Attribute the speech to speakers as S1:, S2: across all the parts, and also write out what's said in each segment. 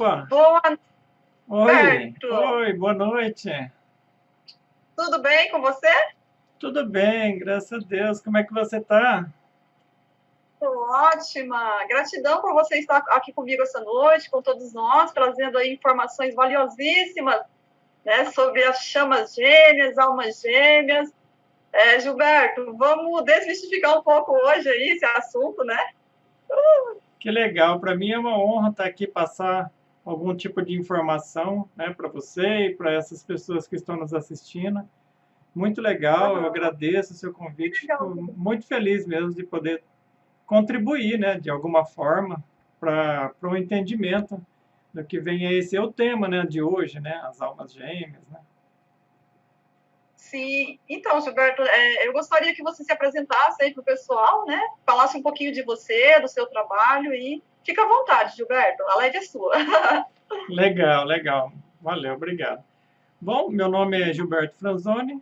S1: Opa!
S2: Boa,
S1: Oi!
S2: Alberto.
S1: Oi, boa noite!
S2: Tudo bem com você?
S1: Tudo bem, graças a Deus. Como é que você tá?
S2: Tô ótima. Gratidão por você estar aqui comigo essa noite, com todos nós, trazendo aí informações valiosíssimas, né, sobre as chamas gêmeas, almas gêmeas. Gilberto, vamos desmistificar um pouco hoje aí esse assunto, né?
S1: Que legal! Para mim é uma honra estar aqui passar algum tipo de informação, né, para você e para essas pessoas que estão nos assistindo. Muito legal, eu
S2: Uhum.
S1: agradeço o seu
S2: Que
S1: convite.
S2: legal.
S1: Fico muito feliz mesmo de poder contribuir, né, de alguma forma para o entendimento do que vem a esse é o tema, né, de hoje, né, as almas gêmeas, né?
S2: Sim, então, Gilberto, eu gostaria que você se apresentasse aí para o pessoal, né? Falasse um pouquinho de você, do seu trabalho e fica à vontade, Gilberto, a live é sua.
S1: Legal, legal. Valeu, obrigado. Bom, meu nome é Gilberto Franzoni,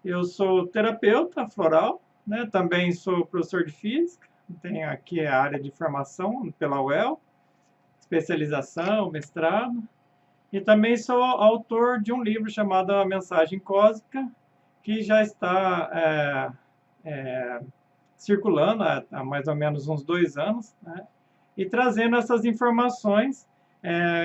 S1: eu sou terapeuta floral, né? Também sou professor de física, tenho aqui a área de formação pela UEL, especialização, mestrado, e também sou autor de um livro chamado A Mensagem Cósmica, que já está circulando há mais ou menos uns 2 anos, né? E trazendo essas informações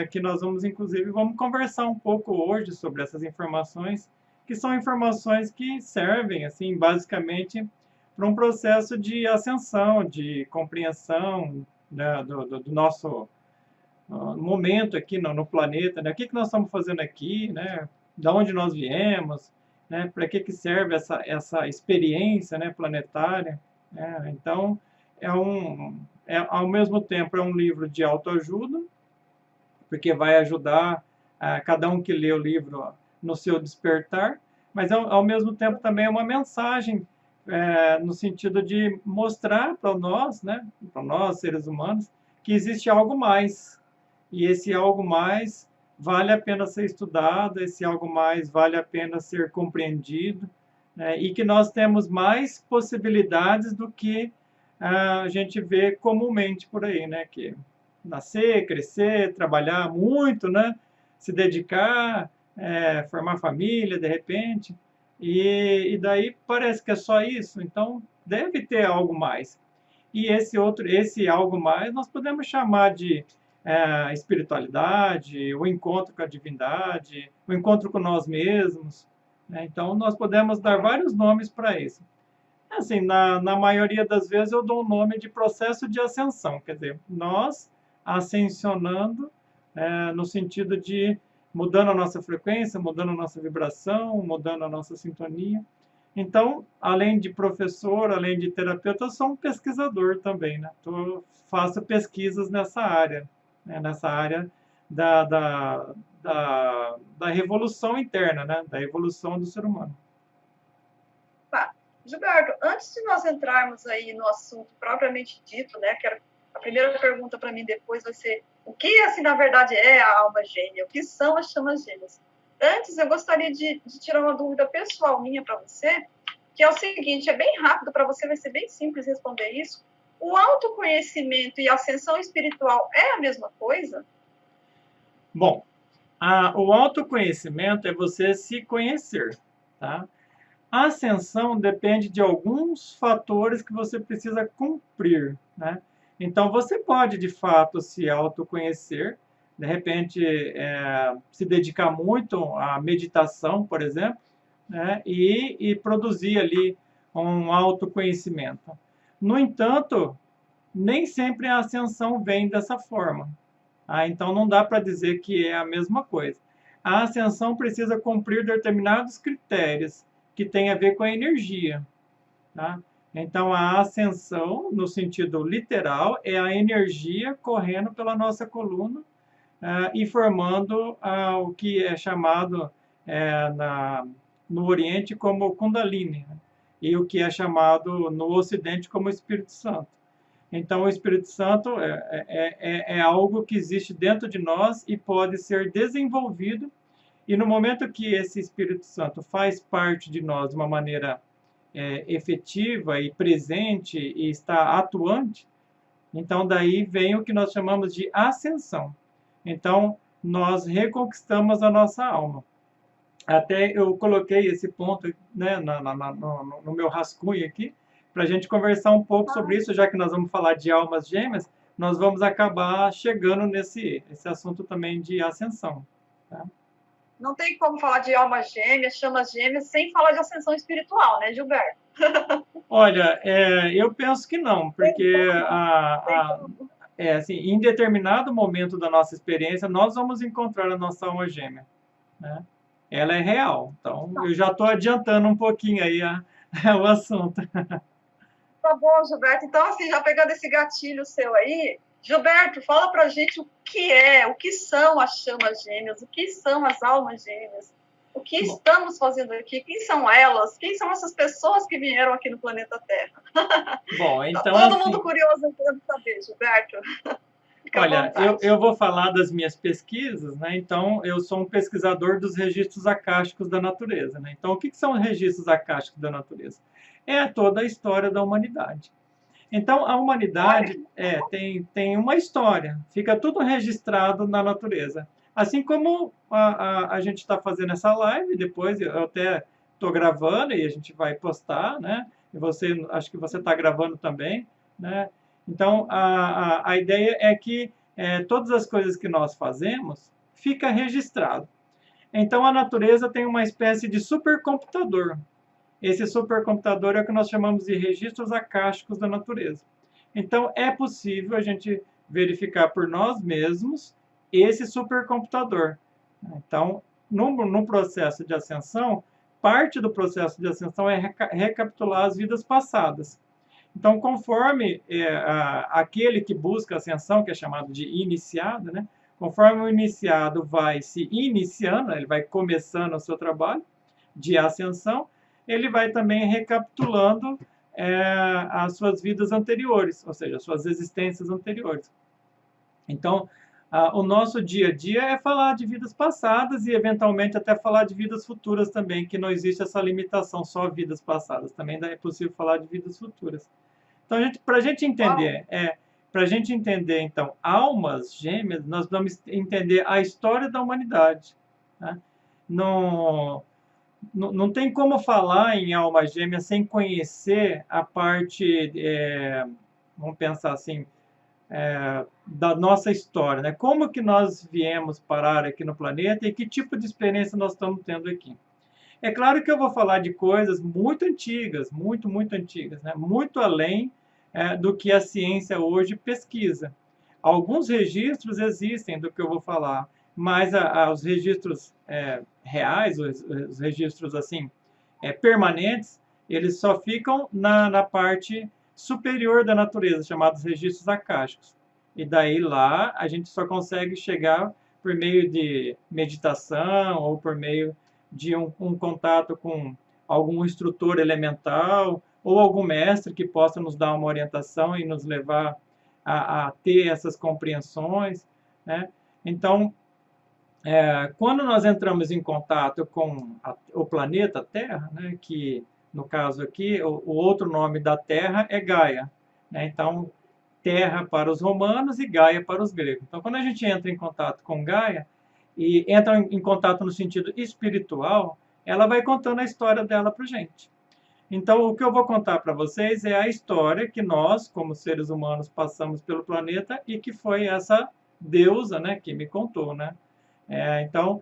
S1: que nós vamos, inclusive, vamos conversar um pouco hoje sobre essas informações, que são informações que servem, assim, basicamente, para um processo de ascensão, de compreensão, né, do nosso momento aqui no planeta, né? O que nós estamos fazendo aqui, né? Da onde nós viemos, né? Para que serve essa experiência, né, planetária, né? Então, ao mesmo tempo, é um livro de autoajuda, porque vai ajudar cada um que lê o livro no seu despertar, mas ao mesmo tempo também é uma mensagem no sentido de mostrar para nós, né, para nós seres humanos, que existe algo mais, e esse algo mais vale a pena ser estudado, esse algo mais vale a pena ser compreendido, né, e que nós temos mais possibilidades do que a gente vê comumente por aí, né, que nascer, crescer, trabalhar muito, né, se dedicar, formar família, de repente, e daí parece que é só isso, então deve ter algo mais. E esse algo mais, nós podemos chamar de espiritualidade, o encontro com a divindade, o encontro com nós mesmos, né? Então, nós podemos dar vários nomes para isso. Assim, na maioria das vezes eu dou o nome de processo de ascensão, quer dizer, nós ascensionando no sentido de mudando a nossa frequência, mudando a nossa vibração, mudando a nossa sintonia. Então, além de professor, além de terapeuta, eu sou um pesquisador também, né? Faço pesquisas nessa área, né? Nessa área da, da, da revolução interna, né? Da evolução do ser humano.
S2: Tá. Gilberto, antes de nós entrarmos aí no assunto propriamente dito, né, a primeira pergunta para mim depois vai ser o que, assim, na verdade é a alma gêmea? O que são as chamas gêmeas? Antes, eu gostaria de tirar uma dúvida pessoal minha para você, que é o seguinte, é bem rápido para você, vai ser bem simples responder isso. O autoconhecimento e a ascensão espiritual é a mesma coisa?
S1: Bom, o autoconhecimento é você se conhecer, tá? A ascensão depende de alguns fatores que você precisa cumprir, né? Então, você pode, de fato, se autoconhecer, de repente, se dedicar muito à meditação, por exemplo, né? E produzir ali um autoconhecimento. No entanto, nem sempre a ascensão vem dessa forma. Então, não dá para dizer que é a mesma coisa. A ascensão precisa cumprir determinados critérios que têm a ver com a energia. Tá? Então, a ascensão, no sentido literal, é a energia correndo pela nossa coluna e formando o que é chamado no Oriente como Kundalini, né? E o que é chamado no Ocidente como Espírito Santo. Então, o Espírito Santo é algo que existe dentro de nós e pode ser desenvolvido. E no momento que esse Espírito Santo faz parte de nós de uma maneira efetiva e presente e está atuante, então daí vem o que nós chamamos de ascensão. Então, nós reconquistamos a nossa alma. Até eu coloquei esse ponto, né, no meu rascunho aqui, para a gente conversar um pouco sobre isso, já que nós vamos falar de almas gêmeas, nós vamos acabar chegando esse assunto também de ascensão. Tá?
S2: Não tem como falar de almas gêmeas, chamas gêmeas, sem falar de ascensão espiritual, né, Gilberto?
S1: Olha, eu penso que não, porque assim, em determinado momento da nossa experiência, nós vamos encontrar a nossa alma gêmea. Né? Ela é real. Então, eu já estou adiantando um pouquinho aí o assunto.
S2: Tá bom, Gilberto. Então, assim, já pegando esse gatilho seu aí, Gilberto, fala pra gente o que são as chamas gêmeas, o que são as almas gêmeas, o que estamos fazendo aqui, quem são elas, quem são essas pessoas que vieram aqui no planeta Terra.
S1: Bom, então,
S2: tá todo mundo curioso querendo saber, Gilberto.
S1: Olha, eu vou falar das minhas pesquisas, né? Então, eu sou um pesquisador dos registros acásticos da natureza, né? Então, o que são os registros acásticos da natureza? É toda a história da humanidade. Então, a humanidade tem uma história, fica tudo registrado na natureza. Assim como a gente está fazendo essa live, depois eu até estou gravando e a gente vai postar, né? E você, acho que você está gravando também, né? Então, a ideia é que todas as coisas que nós fazemos fica registrado. Então, a natureza tem uma espécie de supercomputador. Esse supercomputador é o que nós chamamos de registros acásticos da natureza. Então, é possível a gente verificar por nós mesmos esse supercomputador. Então, no processo de ascensão, parte do processo de ascensão é recapitular as vidas passadas. Então, conforme aquele que busca ascensão, que é chamado de iniciado, né? Conforme o iniciado vai se iniciando, ele vai começando o seu trabalho de ascensão, ele vai também recapitulando as suas vidas anteriores, ou seja, as suas existências anteriores. Então, o nosso dia a dia é falar de vidas passadas e, eventualmente, até falar de vidas futuras também, que não existe essa limitação, só vidas passadas. Também é possível falar de vidas futuras. Então, para a gente entender, então, almas gêmeas, nós vamos entender a história da humanidade. Né? Não tem como falar em alma gêmea sem conhecer a parte, vamos pensar assim, da nossa história, né? Como que nós viemos parar aqui no planeta e que tipo de experiência nós estamos tendo aqui. É claro que eu vou falar de coisas muito antigas, muito, muito antigas, né? Muito além do que a ciência hoje pesquisa. Alguns registros existem do que eu vou falar, mas os registros reais, os registros assim permanentes, eles só ficam na parte superior da natureza, chamados registros acásticos. E daí lá a gente só consegue chegar por meio de meditação ou por meio de um contato com algum instrutor elemental ou algum mestre que possa nos dar uma orientação e nos levar a ter essas compreensões, né? Então, quando nós entramos em contato com o planeta Terra, né, que no caso aqui, o outro nome da Terra é Gaia, né? Então, Terra para os romanos e Gaia para os gregos. Então, quando a gente entra em contato com Gaia e entra em contato no sentido espiritual, ela vai contando a história dela para a gente. Então, o que eu vou contar para vocês é a história que nós, como seres humanos, passamos pelo planeta e que foi essa deusa, né, que me contou, né? Então,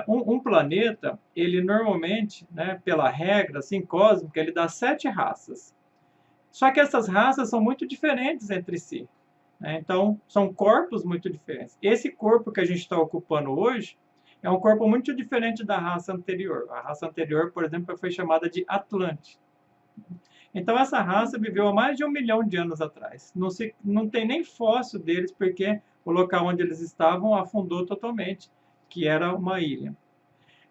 S1: um planeta, ele normalmente, né, pela regra assim, cósmica, ele dá 7 raças. Só que essas raças são muito diferentes entre si. Né? Então, são corpos muito diferentes. Esse corpo que a gente está ocupando hoje é um corpo muito diferente da raça anterior. A raça anterior, por exemplo, foi chamada de Atlante. Então, essa raça viveu há mais de 1 milhão de anos atrás. Não tem nem fóssil deles, porque o local onde eles estavam afundou totalmente, que era uma ilha.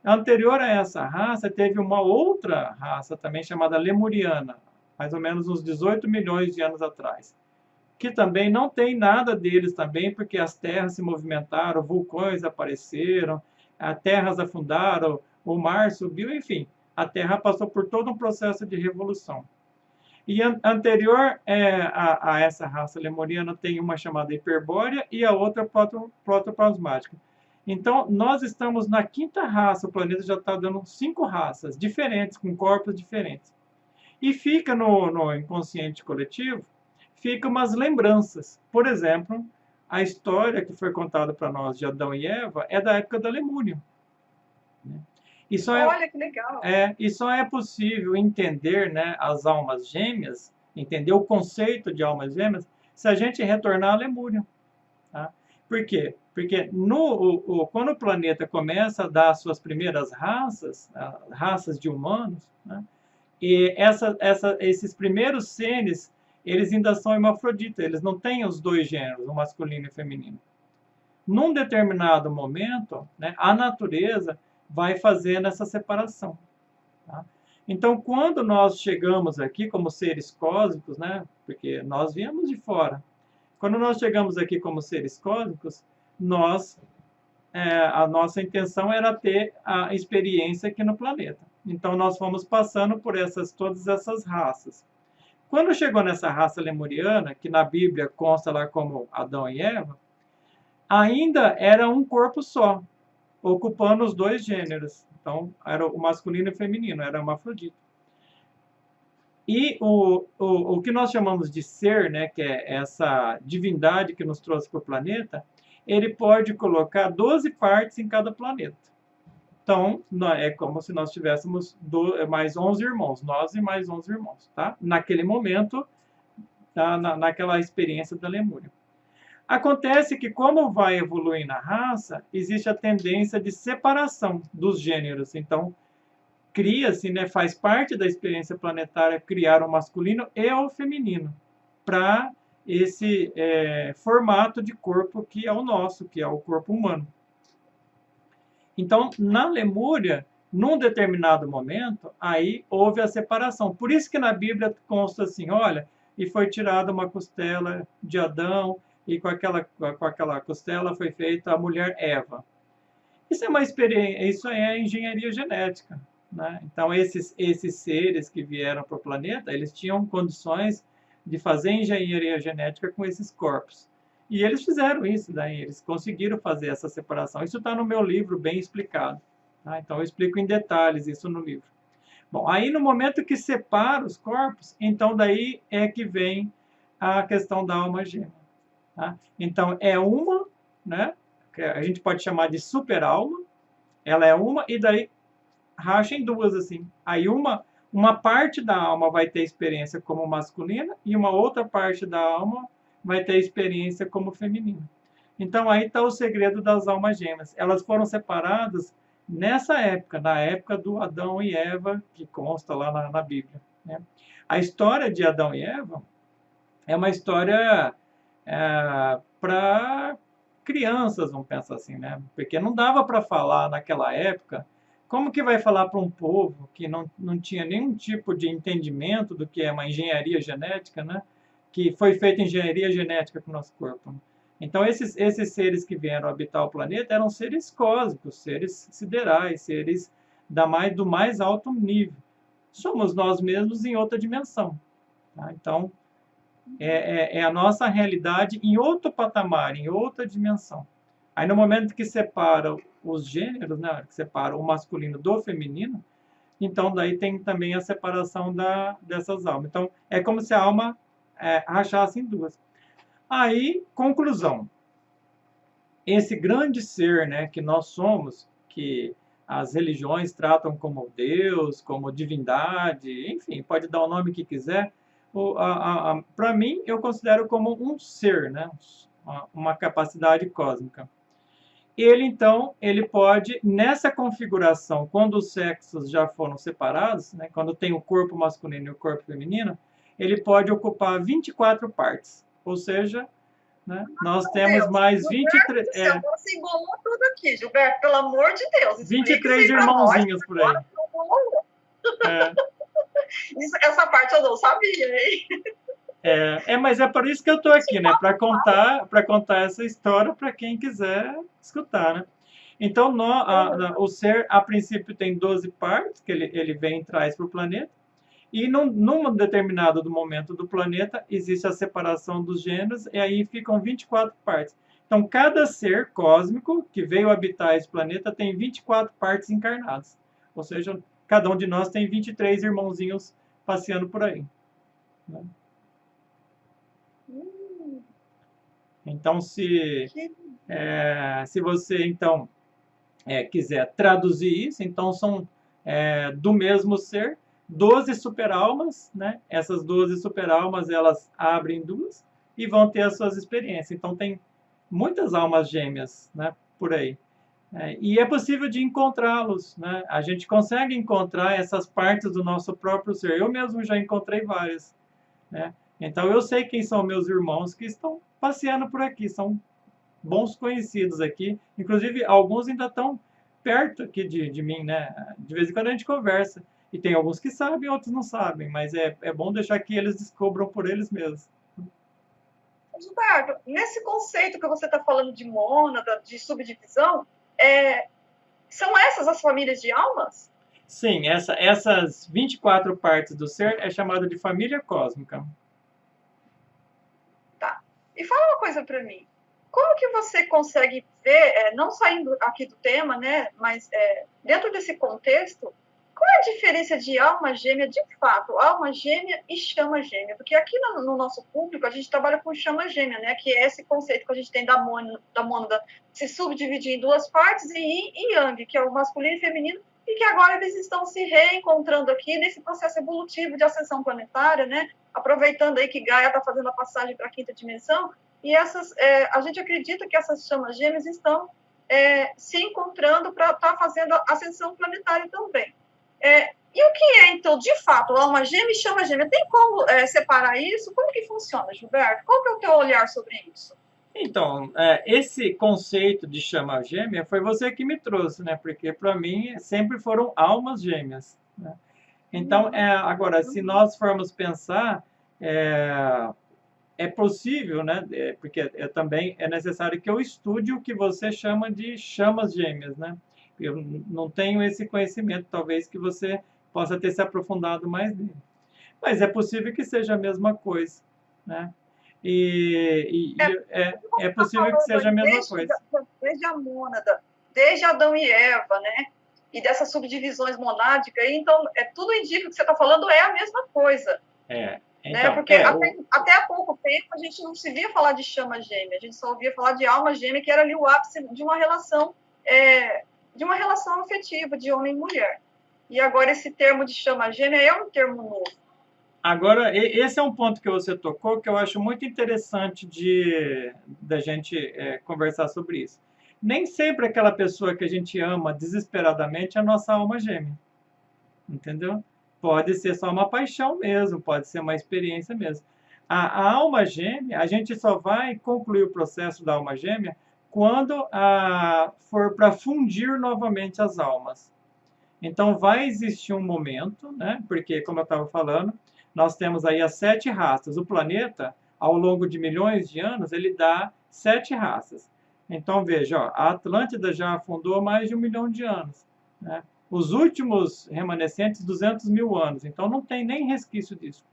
S1: Anterior a essa raça, teve uma outra raça também chamada Lemuriana, mais ou menos uns 18 milhões de anos atrás, que também não tem nada deles também, porque as terras se movimentaram, vulcões apareceram, as terras afundaram, o mar subiu, enfim, a Terra passou por todo um processo de revolução. E anterior a essa raça lemuriana tem uma chamada Hiperbórea e a outra Protoplasmática. Então, nós estamos na quinta raça, o planeta já está dando 5 raças diferentes, com corpos diferentes. E fica no inconsciente coletivo, ficam umas lembranças. Por exemplo, a história que foi contada para nós de Adão e Eva é da época da Lemúria.
S2: Olha que legal!
S1: E só é possível entender, né, as almas gêmeas, entender o conceito de almas gêmeas, se a gente retornar à Lemúria. Tá? Por quê? Porque quando o planeta começa a dar suas primeiras raças, raças de humanos, né, e esses primeiros seres, eles ainda são hermafroditas, eles não têm os dois gêneros, o masculino e o feminino. Num determinado momento, né, a natureza vai fazendo essa separação. Tá? Então, quando nós chegamos aqui como seres cósmicos, né, porque nós viemos de fora, quando nós chegamos aqui como seres cósmicos, a nossa intenção era ter a experiência aqui no planeta. Então, nós fomos passando por todas essas raças. Quando chegou nessa raça lemuriana, que na Bíblia consta lá como Adão e Eva, ainda era um corpo só, ocupando os dois gêneros. Então, era o masculino e o feminino, era hermafrodita. E o que nós chamamos de ser, né, que é essa divindade que nos trouxe para o planeta, ele pode colocar 12 partes em cada planeta. Então, é como se nós tivéssemos mais 11 irmãos, nós e mais 11 irmãos, tá? Naquele momento, naquela experiência da Lemúria. Acontece que, como vai evoluindo a raça, existe a tendência de separação dos gêneros. Então, cria-se, né, faz parte da experiência planetária criar o masculino e o feminino para esse formato de corpo que é o nosso, que é o corpo humano. Então, na Lemúria, num determinado momento, aí houve a separação. Por isso que na Bíblia consta assim, olha, e foi tirada uma costela de Adão, e com aquela costela foi feita a mulher Eva. Isso é uma experiência, isso é engenharia genética. Né? Então, esses seres que vieram para o planeta, eles tinham condições de fazer engenharia genética com esses corpos. E eles fizeram isso, daí eles conseguiram fazer essa separação. Isso está no meu livro, bem explicado. Tá? Então, eu explico em detalhes isso no livro. Bom, aí no momento que separa os corpos, então daí é que vem a questão da alma gêmea. Tá? Então, é uma, né, que a gente pode chamar de super-alma, ela é uma, e daí racha em duas, assim. Aí uma parte da alma vai ter experiência como masculina, e uma outra parte da alma vai ter experiência como feminina. Então, aí está o segredo das almas gêmeas. Elas foram separadas nessa época, na época do Adão e Eva, que consta lá na Bíblia. Né? A história de Adão e Eva é uma história para crianças, vamos pensar assim, né? Porque não dava para falar naquela época. Como que vai falar para um povo que não tinha nenhum tipo de entendimento do que é uma engenharia genética, né? Que foi feita engenharia genética com o nosso corpo. Então, esses seres que vieram habitar o planeta eram seres cósmicos, seres siderais, seres do mais alto nível. Somos nós mesmos em outra dimensão. Tá? Então, é a nossa realidade em outro patamar, em outra dimensão. Aí, no momento que separa os gêneros, né, que separa o masculino do feminino, então daí tem também a separação dessas almas. Então, é como se a alma rachasse em duas. Aí, conclusão. Esse grande ser, né, que nós somos, que as religiões tratam como Deus, como divindade, enfim, pode dar o nome que quiser, para mim, eu considero como um ser, né, uma capacidade cósmica. Ele, então, ele pode, nessa configuração, quando os sexos já foram separados, né, quando tem o corpo masculino e o corpo feminino, ele pode ocupar 24 partes. Ou seja, né, nós temos mais 23...
S2: Você embolou tudo aqui, Gilberto, pelo amor de Deus.
S1: 23 irmãozinhos por aí.
S2: Essa parte eu não sabia, hein?
S1: Mas é por isso que eu estou aqui, né? Para contar essa história para quem quiser escutar, né? Então, o ser, a princípio, tem 12 partes que ele vem e traz para o planeta. E num determinado momento do planeta, existe a separação dos gêneros, e aí ficam 24 partes. Então, cada ser cósmico que veio habitar esse planeta tem 24 partes encarnadas. Ou seja, cada um de nós tem 23 irmãozinhos passeando por aí. Né? Então, se você, então, quiser traduzir isso, então são do mesmo ser 12 superalmas, né? Essas 12 superalmas, elas abrem duas e vão ter as suas experiências. Então, tem muitas almas gêmeas, né, por aí. E é possível de encontrá-los, né? A gente consegue encontrar essas partes do nosso próprio ser. Eu mesmo já encontrei várias, né? Então, eu sei quem são meus irmãos que estão passeando por aqui, são bons conhecidos aqui. Inclusive, alguns ainda estão perto aqui de mim, né? De vez em quando a gente conversa. E tem alguns que sabem, outros não sabem, mas é bom deixar que eles descubram por eles mesmos.
S2: Gilberto, nesse conceito que você está falando de mônada, de subdivisão, são essas as famílias de almas?
S1: Sim, essas 24 partes do ser é chamada de família cósmica.
S2: Tá. E fala uma coisa para mim. Como que você consegue ver, não saindo aqui do tema, né, mas dentro desse contexto, qual é a diferença de alma gêmea, de fato, alma gêmea e chama gêmea? Porque aqui no nosso público a gente trabalha com chama gêmea, né? Que é esse conceito que a gente tem da mônada se subdividir em duas partes, em yin e yang, que é o masculino e feminino, e que agora eles estão se reencontrando aqui nesse processo evolutivo de ascensão planetária, né? Aproveitando aí que Gaia está fazendo a passagem para a quinta dimensão, e a gente acredita que essas chamas gêmeas estão se encontrando para estar fazendo a ascensão planetária também. E o que é, então, de fato, alma gêmea e chama gêmea? Tem como separar isso? Como que funciona, Gilberto? Qual que é o teu olhar sobre isso?
S1: Então, esse conceito de chama gêmea foi você que me trouxe, né? Porque, para mim, sempre foram almas gêmeas. Né? Então, agora, se nós formos pensar, é possível, né? Porque também é necessário que eu estude o que você chama de chamas gêmeas, né? Eu não tenho esse conhecimento, talvez que você possa ter se aprofundado mais nele. Mas é possível que seja a mesma coisa, né? É possível que seja a mesma coisa.
S2: Desde a mônada, desde Adão e Eva, né? E dessas subdivisões monádicas, então tudo indica que você está falando é a mesma coisa. Então, né? Porque até há pouco tempo a gente não se via falar de chama gêmea, a gente só ouvia falar de alma gêmea, que era ali o ápice de uma relação afetiva de homem e mulher. E agora esse termo de chama gêmea é um termo novo.
S1: Agora, esse é um ponto que você tocou que eu acho muito interessante da gente conversar sobre isso. Nem sempre aquela pessoa que a gente ama desesperadamente é a nossa alma gêmea. Entendeu? Pode ser só uma paixão mesmo, pode ser uma experiência mesmo. A alma gêmea, a gente só vai concluir o processo da alma gêmea quando for para fundir novamente as almas. Então, vai existir um momento, né? Porque, como eu estava falando, nós temos aí as 7 raças. O planeta, ao longo de milhões de anos, ele dá 7 raças. Então, veja, ó, a Atlântida já afundou há mais de 1 milhão de anos. Né? Os últimos remanescentes, 200 mil anos. Então, não tem nem resquício disso.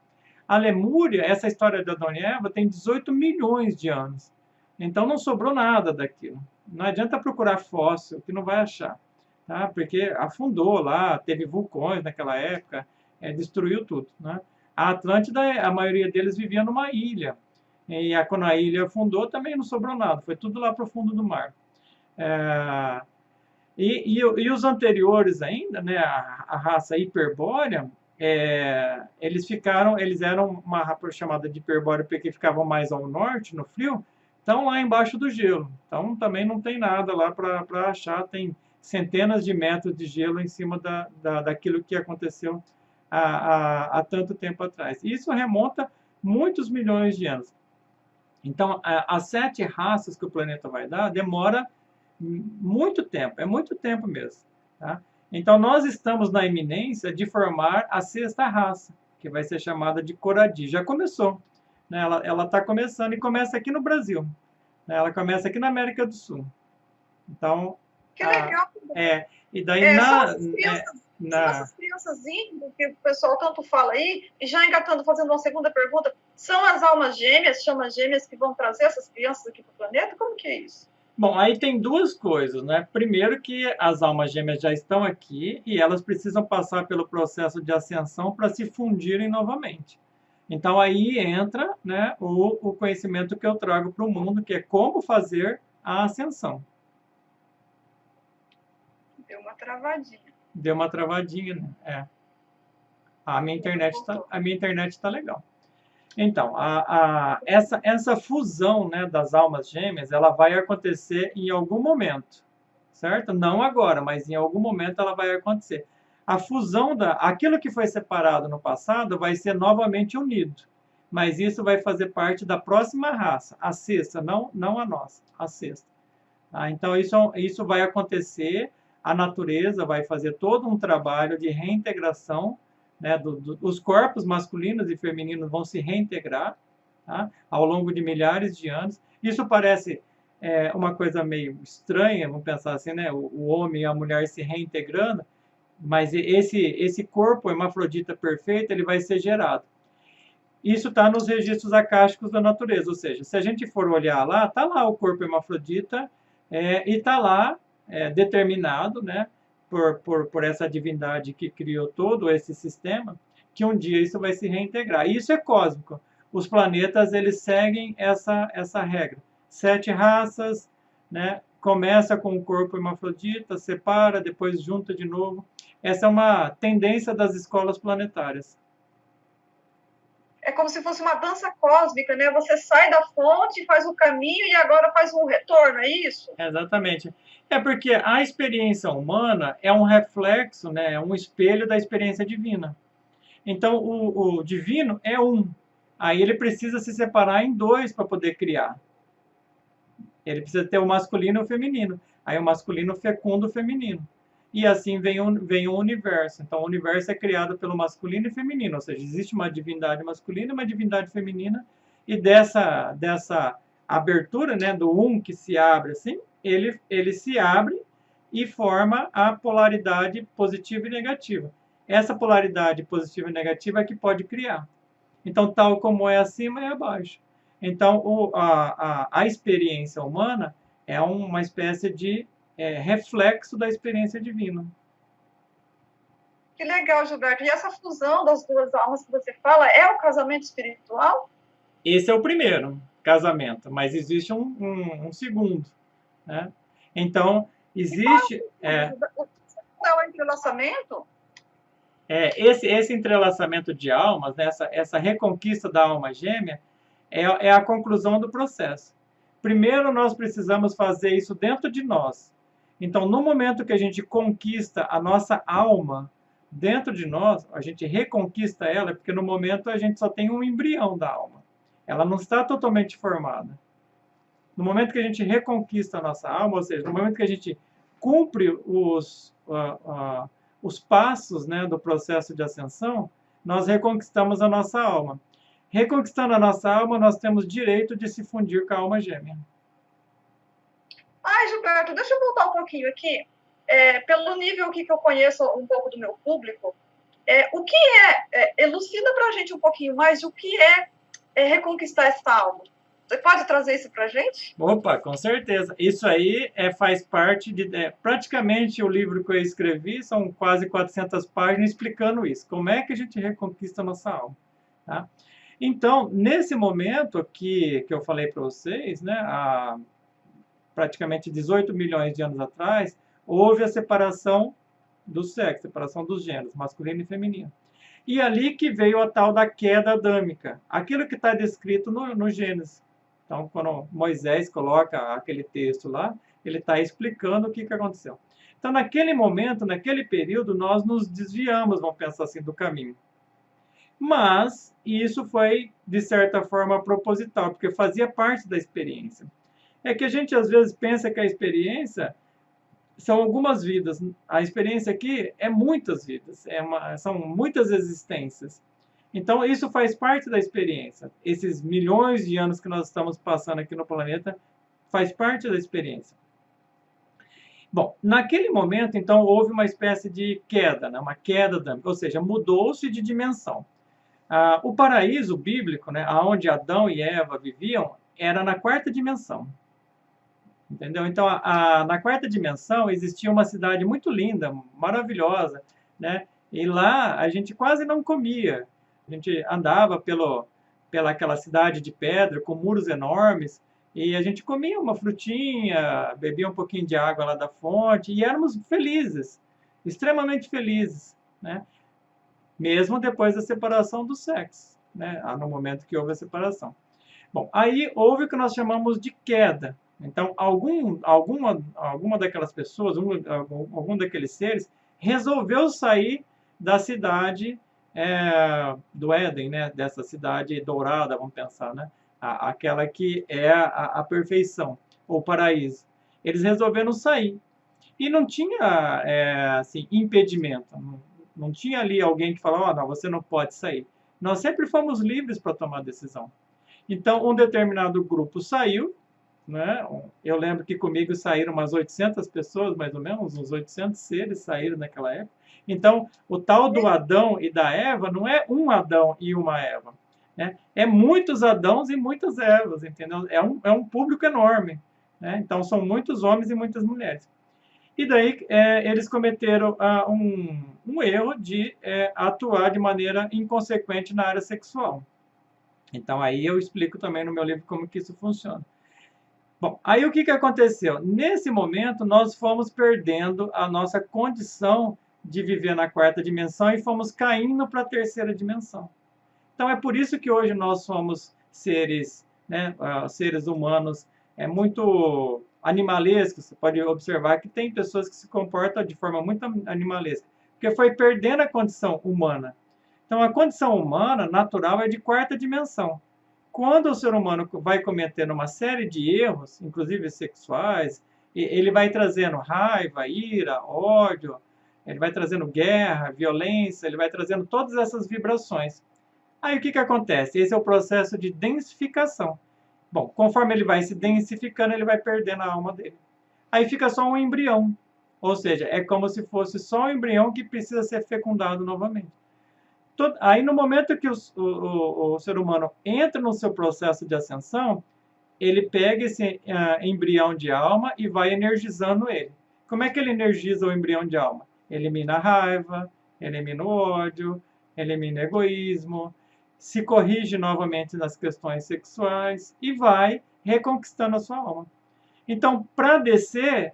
S1: A Lemúria, essa história de Adão e Eva, tem 18 milhões de anos. Então, não sobrou nada daquilo. Não adianta procurar fóssil, que não vai achar. Tá? Porque afundou lá, teve vulcões naquela época, destruiu tudo. Né? A Atlântida, a maioria deles vivia numa ilha. E quando a ilha afundou, também não sobrou nada. Foi tudo lá para o fundo do mar. E os anteriores ainda, né, a raça Hiperbórea, eles eram uma raça chamada de Hiperbórea porque ficavam mais ao norte, no frio, estão lá embaixo do gelo. Então, também não tem nada lá para achar. Tem centenas de metros de gelo em cima daquilo que aconteceu há tanto tempo atrás. Isso remonta muitos milhões de anos. Então, as 7 raças que o planeta vai dar demora muito tempo, é muito tempo mesmo. Tá? Então, nós estamos na iminência de formar a 6ª raça, que vai ser chamada de Coradi. Já começou. Né? Ela está começando e começa aqui no Brasil. Né? Ela começa aqui na América do Sul. Então,
S2: que legal.
S1: E daí
S2: São essas crianças índigo que o pessoal tanto fala aí, e já engatando, fazendo uma segunda pergunta, são as almas gêmeas, chamas gêmeas, que vão trazer essas crianças aqui para o planeta? Como que é isso?
S1: Bom, aí tem duas coisas, né? Primeiro que as almas gêmeas já estão aqui e elas precisam passar pelo processo de ascensão para se fundirem novamente. Então aí entra, né, o conhecimento que eu trago para o mundo, que é como fazer a ascensão.
S2: Deu uma travadinha.
S1: Deu uma travadinha, né? É. A minha internet tá legal. Então, essa fusão, né, das almas gêmeas, ela vai acontecer em algum momento, certo? Não agora, mas em algum momento ela vai acontecer. A fusão aquilo que foi separado no passado vai ser novamente unido, mas isso vai fazer parte da próxima raça, a sexta, não a nossa, a sexta. Então, isso vai acontecer, a natureza vai fazer todo um trabalho de reintegração, né, os corpos masculinos e femininos vão se reintegrar, tá, ao longo de milhares de anos. Isso parece uma coisa meio estranha, vamos pensar assim, né, o homem e a mulher se reintegrando, mas esse corpo hermafrodita perfeito, ele vai ser gerado. Isso está nos registros acásticos da natureza, ou seja, se a gente for olhar lá, está lá o corpo hermafrodita e está lá determinado, né, por essa divindade que criou todo esse sistema, que um dia isso vai se reintegrar. E isso é cósmico. Os planetas, eles seguem essa regra. 7 raças, né, começa com o corpo hermafrodita, separa, depois junta de novo. Essa é uma tendência das escolas planetárias.
S2: É como se fosse uma dança cósmica, né? Você sai da fonte, faz o caminho e agora faz um retorno, é isso?
S1: Exatamente. É porque a experiência humana é um reflexo, né, é um espelho da experiência divina. Então, o divino é um. Aí ele precisa se separar em dois para poder criar. Ele precisa ter o masculino e o feminino. Aí o masculino fecunda o feminino. E assim vem o universo. Então, o universo é criado pelo masculino e feminino. Ou seja, existe uma divindade masculina e uma divindade feminina. E dessa abertura, né, do um que se abre assim, ele se abre e forma a polaridade positiva e negativa. Essa polaridade positiva e negativa é que pode criar. Então, tal como é acima, é abaixo. Então, a experiência humana é uma espécie de reflexo da experiência divina.
S2: Que legal, Gilberto. E essa fusão das duas almas que você fala é o casamento espiritual?
S1: Esse é o primeiro casamento, mas existe um segundo, né? Então, existe...
S2: É o entrelaçamento?
S1: Esse entrelaçamento de almas, né, essa reconquista da alma gêmea, é a conclusão do processo. Primeiro, nós precisamos fazer isso dentro de nós. Então, no momento que a gente conquista a nossa alma dentro de nós, a gente reconquista ela, porque no momento a gente só tem um embrião da alma. Ela não está totalmente formada. No momento que a gente reconquista a nossa alma, ou seja, no momento que a gente cumpre os passos, né, do processo de ascensão, nós reconquistamos a nossa alma. Reconquistando a nossa alma, nós temos direito de se fundir com a alma gêmea.
S2: Ai, Gilberto, deixa eu voltar um pouquinho aqui. Pelo nível que eu conheço um pouco do meu público, o que elucida para a gente um pouquinho mais o que é reconquistar essa alma. Você pode trazer isso para a gente?
S1: Opa, com certeza. Isso aí faz parte de... praticamente o livro que eu escrevi são quase 400 páginas explicando isso. Como é que a gente reconquista a nossa alma. Tá? Então, nesse momento que eu falei para vocês, né, há praticamente 18 milhões de anos atrás, houve a separação do sexo, separação dos gêneros, masculino e feminino. E ali que veio a tal da queda adâmica, aquilo que está descrito no Gênesis. Então, quando Moisés coloca aquele texto lá, ele está explicando o que aconteceu. Então, naquele momento, naquele período, nós nos desviamos, vamos pensar assim, do caminho. Mas isso foi, de certa forma, proposital, porque fazia parte da experiência. É que a gente, às vezes, pensa que a experiência são algumas vidas. A experiência aqui é muitas vidas, são muitas existências. Então, isso faz parte da experiência. Esses milhões de anos que nós estamos passando aqui no planeta faz parte da experiência. Bom, naquele momento, então, houve uma espécie de queda, né? Uma queda, ou seja, mudou-se de dimensão. O paraíso bíblico, né, onde Adão e Eva viviam, era na quarta dimensão. Entendeu? Então, na quarta dimensão existia uma cidade muito linda, maravilhosa, né? E lá a gente quase não comia. A gente andava pela aquela cidade de pedra com muros enormes e a gente comia uma frutinha, bebia um pouquinho de água lá da fonte e éramos felizes, extremamente felizes, né? Mesmo depois da separação do sexo, né? No momento que houve a separação. Bom, aí houve o que nós chamamos de queda. Então, alguma daquelas pessoas, algum daqueles seres, resolveu sair da cidade do Éden, né? Dessa cidade dourada, vamos pensar, né? Aquela que é a perfeição, o paraíso. Eles resolveram sair. E não tinha assim, impedimento. Não tinha ali alguém que falava, não, você não pode sair. Nós sempre fomos livres para tomar decisão. Então, um determinado grupo saiu, né? Eu lembro que comigo saíram umas 800 pessoas, mais ou menos, uns 800 seres saíram naquela época. Então, o tal do Adão e da Eva não é um Adão e uma Eva, né? É muitos Adãos e muitas Evas, entendeu? É um público enorme, né? Então, são muitos homens e muitas mulheres. E daí eles cometeram um erro de atuar de maneira inconsequente na área sexual. Então, aí eu explico também no meu livro como que isso funciona. Bom, aí o que aconteceu? Nesse momento, nós fomos perdendo a nossa condição de viver na quarta dimensão e fomos caindo para a terceira dimensão. Então, é por isso que hoje nós somos seres, né, seres humanos, muito animalescos. Você pode observar que tem pessoas que se comportam de forma muito animalesca, porque foi perdendo a condição humana. Então, a condição humana natural é de quarta dimensão. Quando o ser humano vai cometendo uma série de erros, inclusive sexuais, ele vai trazendo raiva, ira, ódio, ele vai trazendo guerra, violência, ele vai trazendo todas essas vibrações. Aí o que acontece? Esse é o processo de densificação. Bom, conforme ele vai se densificando, ele vai perdendo a alma dele. Aí fica só um embrião. Ou seja, é como se fosse só um embrião que precisa ser fecundado novamente. Aí, no momento que o ser humano entra no seu processo de ascensão, ele pega esse embrião de alma e vai energizando ele. Como é que ele energiza o embrião de alma? Elimina a raiva, elimina o ódio, elimina o egoísmo, se corrige novamente nas questões sexuais e vai reconquistando a sua alma. Então, para descer,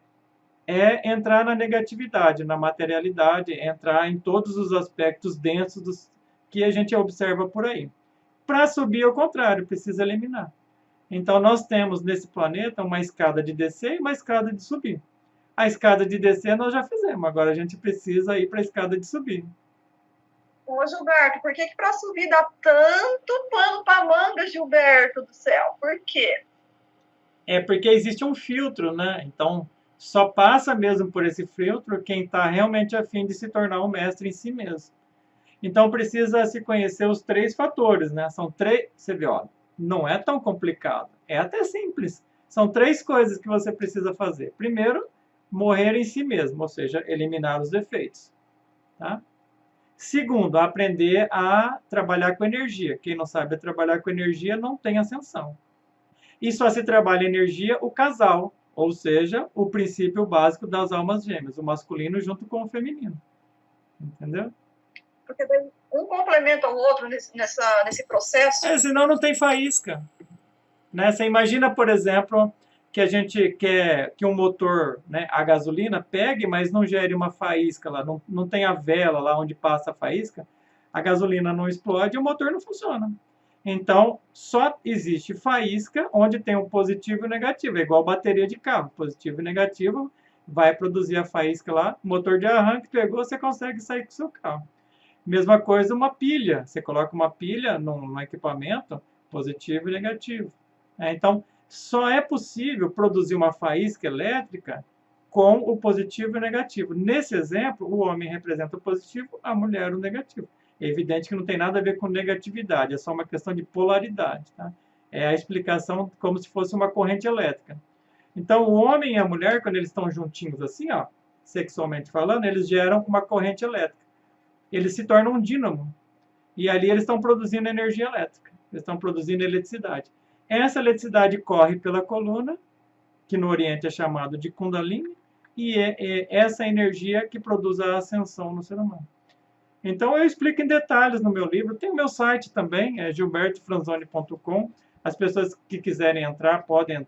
S1: é entrar na negatividade, na materialidade, entrar em todos os aspectos densos que a gente observa por aí. Para subir, ao contrário, precisa eliminar. Então, nós temos nesse planeta uma escada de descer e uma escada de subir. A escada de descer nós já fizemos, agora a gente precisa ir para a escada de subir.
S2: Ô, Gilberto, por que para subir dá tanto pano para manga, Gilberto do céu? Por quê?
S1: É porque existe um filtro, né? Então, só passa mesmo por esse filtro quem está realmente a fim de se tornar um mestre em si mesmo. Então, precisa se conhecer os 3 fatores, né? São 3, você vê, ó, não é tão complicado, é até simples. São 3 coisas que você precisa fazer. Primeiro, morrer em si mesmo, ou seja, eliminar os defeitos. Tá? Segundo, aprender a trabalhar com energia. Quem não sabe trabalhar com energia não tem ascensão. E só se trabalha energia o casal, ou seja, o princípio básico das almas gêmeas, o masculino junto com o feminino. Entendeu?
S2: Porque um complementa o outro nesse processo.
S1: Senão não tem faísca. Né? Você imagina, por exemplo, que a gente quer que um motor, né, a gasolina, pegue, mas não gere uma faísca lá, não tem a vela lá onde passa a faísca, a gasolina não explode e o motor não funciona. Então, só existe faísca onde tem um positivo e negativo. É igual bateria de carro. Positivo e negativo vai produzir a faísca lá. Motor de arranque pegou, você consegue sair com o seu carro. Mesma coisa uma pilha. Você coloca uma pilha num equipamento, positivo e negativo. Então, só é possível produzir uma faísca elétrica com o positivo e o negativo. Nesse exemplo, o homem representa o positivo, a mulher o negativo. É evidente que não tem nada a ver com negatividade, é só uma questão de polaridade. Tá? É a explicação como se fosse uma corrente elétrica. Então, o homem e a mulher, quando eles estão juntinhos assim, ó, sexualmente falando, eles geram uma corrente elétrica. Eles se tornam um dínamo. E ali eles estão produzindo energia elétrica. Eles estão produzindo eletricidade. Essa eletricidade corre pela coluna, que no Oriente é chamado de Kundalini, e é essa energia que produz a ascensão no ser humano. Então, eu explico em detalhes no meu livro. Tem o meu site também, é gilbertofranzoni.com. As pessoas que quiserem entrar, podem.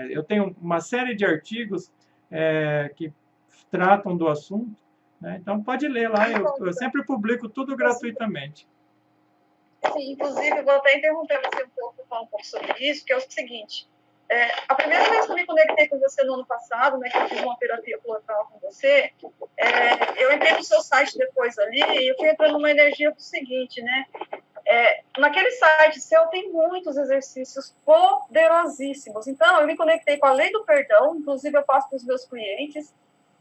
S1: Eu tenho uma série de artigos que tratam do assunto, né? Então, pode ler lá. Eu sempre publico tudo gratuitamente.
S2: Sim, inclusive, eu vou até interromper você um pouco, falar um pouco sobre isso, que é o seguinte. A primeira vez que eu me conectei com você no ano passado, né, que eu fiz uma terapia corporal com você, eu entrei no seu site depois ali e eu fui entrando numa energia do seguinte, né? Naquele site seu tem muitos exercícios poderosíssimos. Então, eu me conectei com a lei do perdão, inclusive eu passo para os meus clientes,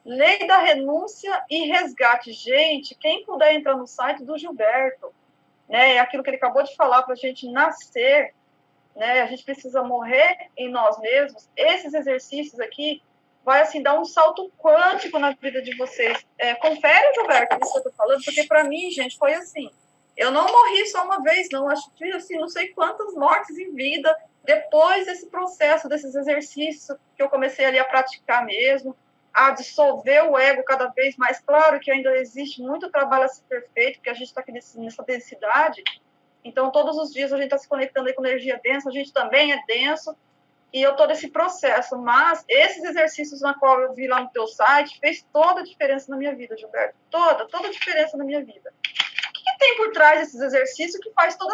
S2: lei da renúncia e resgate. Gente, quem puder entrar no site do Gilberto, né, é aquilo que ele acabou de falar, para a gente nascer, né, a gente precisa morrer em nós mesmos. Esses exercícios aqui vai, assim, dar um salto quântico na vida de vocês. Confere, Gilberto, isso que eu estou falando, porque para mim, gente, foi assim. Eu não morri só uma vez, não. Acho que, assim, não sei quantas mortes em vida depois desse processo, desses exercícios que eu comecei ali a praticar mesmo, a dissolver o ego cada vez mais. Claro que ainda existe muito trabalho a ser feito, porque a gente está aqui nessa densidade. Então, todos os dias a gente está se conectando aí com energia densa, a gente também é denso, e eu estou nesse processo. Mas esses exercícios na qual eu vi lá no teu site fez toda a diferença na minha vida, Gilberto. Toda a diferença na minha vida. O que tem por trás desses exercícios que faz toda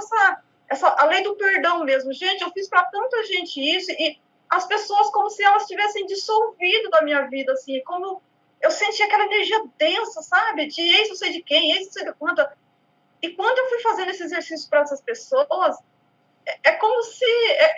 S2: a lei do perdão mesmo? Gente, eu fiz para tanta gente isso, e as pessoas como se elas tivessem dissolvido da minha vida, assim, como eu sentia aquela energia densa, sabe? De ex não sei de quem, ex não sei de quanta. E quando eu fui fazendo esse exercício para essas pessoas, é como se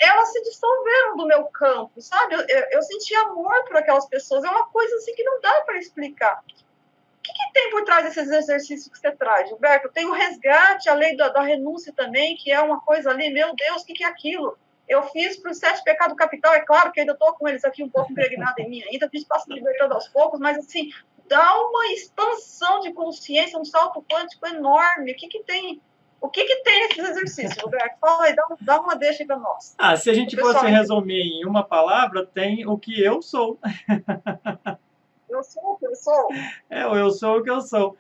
S2: elas se dissolveram do meu campo, sabe? Eu senti amor por aquelas pessoas. É uma coisa assim que não dá para explicar. O que tem por trás desses exercícios que você traz, Gilberto? Tem o resgate, a lei da renúncia também, que é uma coisa ali, meu Deus, o que é aquilo? Eu fiz para os 7 pecados capital, é claro que ainda estou com eles aqui um pouco impregnados em mim ainda, a gente passa libertando aos poucos, mas assim, dá uma expansão de consciência, um salto quântico enorme. O que tem nesses exercícios, Roberto? Fala aí, dá uma deixa para nós.
S1: Se a gente fosse resumir em uma palavra, tem o que eu sou.
S2: Eu sou o que eu sou.
S1: Eu sou o que eu sou.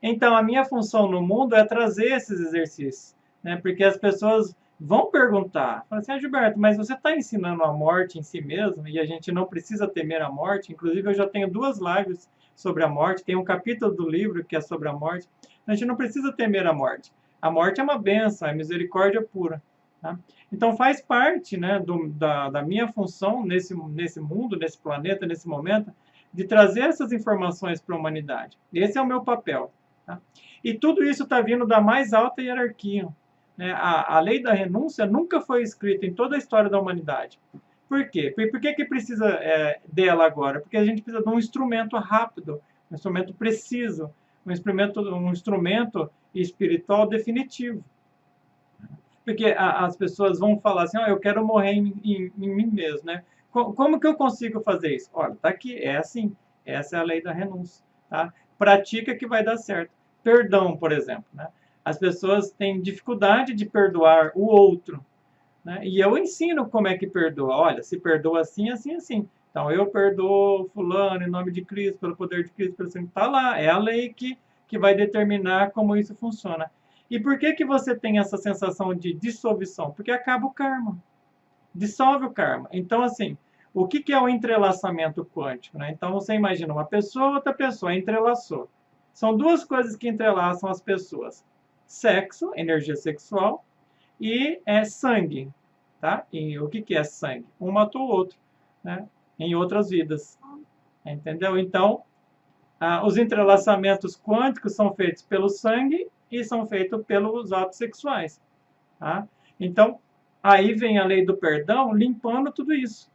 S1: Então, a minha função no mundo é trazer esses exercícios, né? Porque as pessoas vão perguntar, falam assim, Gilberto, mas você está ensinando a morte em si mesmo e a gente não precisa temer a morte? Inclusive, eu já tenho 2 lives sobre a morte, tem um capítulo do livro que é sobre a morte. A gente não precisa temer a morte. A morte é uma bênção, é misericórdia pura. Tá? Então, faz parte, né, da minha função nesse mundo, nesse planeta, nesse momento, de trazer essas informações para a humanidade. Esse é o meu papel. Tá? E tudo isso está vindo da mais alta hierarquia. Né? A lei da renúncia nunca foi escrita em toda a história da humanidade. Por quê? Por que precisa dela agora? Porque a gente precisa de um instrumento rápido, um instrumento preciso, um instrumento espiritual definitivo. Porque as pessoas vão falar assim, eu quero morrer em mim mesmo, né? Como que eu consigo fazer isso? Olha, tá aqui, é assim, essa é a lei da renúncia, tá? Pratica que vai dar certo. Perdão, por exemplo, né? As pessoas têm dificuldade de perdoar o outro, né? E eu ensino como é que perdoa. Olha, se perdoa assim, assim, assim. Então, eu perdoo fulano em nome de Cristo, pelo poder de Cristo, pelo Senhor. Está lá, é a lei que vai determinar como isso funciona. E por que você tem essa sensação de dissolução? Porque acaba o karma. Dissolve o karma. Então, assim, o que é o entrelaçamento quântico? Né? Então, você imagina uma pessoa, outra pessoa, entrelaçou. São 2 coisas que entrelaçam as pessoas. Sexo, energia sexual, e sangue. Tá? E o que é sangue? Um matou o outro, né? Em outras vidas. Entendeu? Então, os entrelaçamentos quânticos são feitos pelo sangue e são feitos pelos atos sexuais. Tá? Então, aí vem a lei do perdão limpando tudo isso.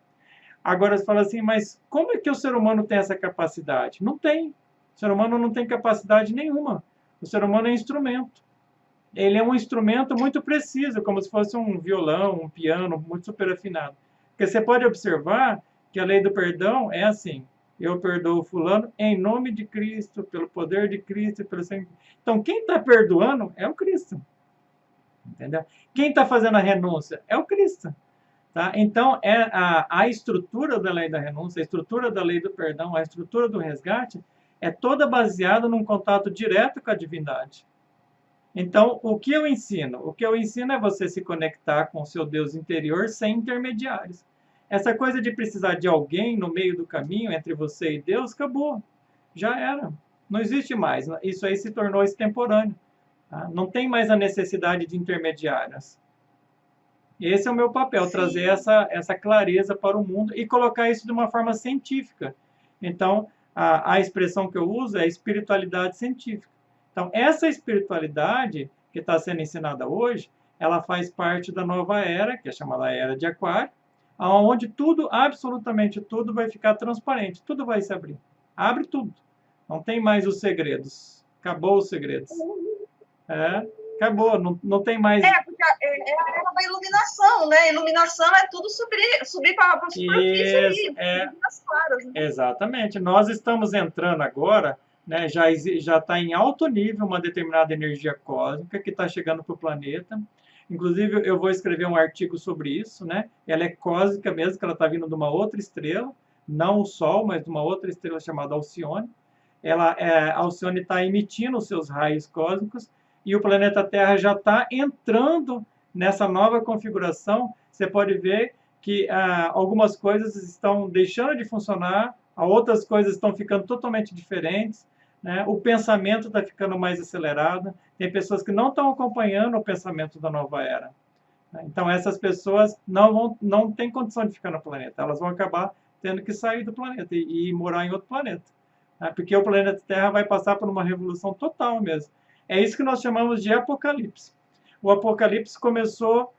S1: Agora você fala assim, mas como é que o ser humano tem essa capacidade? Não tem. O ser humano não tem capacidade nenhuma. O ser humano é instrumento. Ele é um instrumento muito preciso, como se fosse um violão, um piano, muito super afinado. Porque você pode observar que a lei do perdão é assim: eu perdoo fulano em nome de Cristo, pelo poder de Cristo, pelo sangue. Então, quem está perdoando é o Cristo. Entendeu? Quem está fazendo a renúncia é o Cristo. Tá? Então, a estrutura da lei da renúncia, a estrutura da lei do perdão, a estrutura do resgate é toda baseada num contato direto com a divindade. Então, o que eu ensino? O que eu ensino é você se conectar com o seu Deus interior sem intermediários. Essa coisa de precisar de alguém no meio do caminho entre você e Deus, acabou. Já era. Não existe mais. Isso aí se tornou extemporâneo. Tá? Não tem mais a necessidade de intermediários. Esse é o meu papel, trazer essa clareza para o mundo e colocar isso de uma forma científica. Então, a expressão que eu uso é espiritualidade científica. Então, essa espiritualidade que está sendo ensinada hoje, ela faz parte da nova era, que é chamada Era de Aquário, onde tudo, absolutamente tudo, vai ficar transparente, tudo vai se abrir. Abre tudo. Não tem mais os segredos. Acabou os segredos. Acabou, não tem mais...
S2: porque é a era da iluminação, né? Iluminação é tudo subir para a superfície das claras. Né?
S1: Exatamente. Nós estamos entrando agora, né, já está em alto nível uma determinada energia cósmica que está chegando para o planeta. Inclusive, eu vou escrever um artigo sobre isso, né? Ela é cósmica mesmo, que ela está vindo de uma outra estrela, não o Sol, mas de uma outra estrela chamada Alcione. A Alcione está emitindo os seus raios cósmicos, e o planeta Terra já está entrando nessa nova configuração. Você pode ver que algumas coisas estão deixando de funcionar, outras coisas estão ficando totalmente diferentes, né? O pensamento está ficando mais acelerado, tem pessoas que não estão acompanhando o pensamento da nova era. Então, essas pessoas não têm condição de ficar no planeta, elas vão acabar tendo que sair do planeta e morar em outro planeta, né? Porque o planeta Terra vai passar por uma revolução total mesmo. É isso que nós chamamos de apocalipse. O apocalipse começou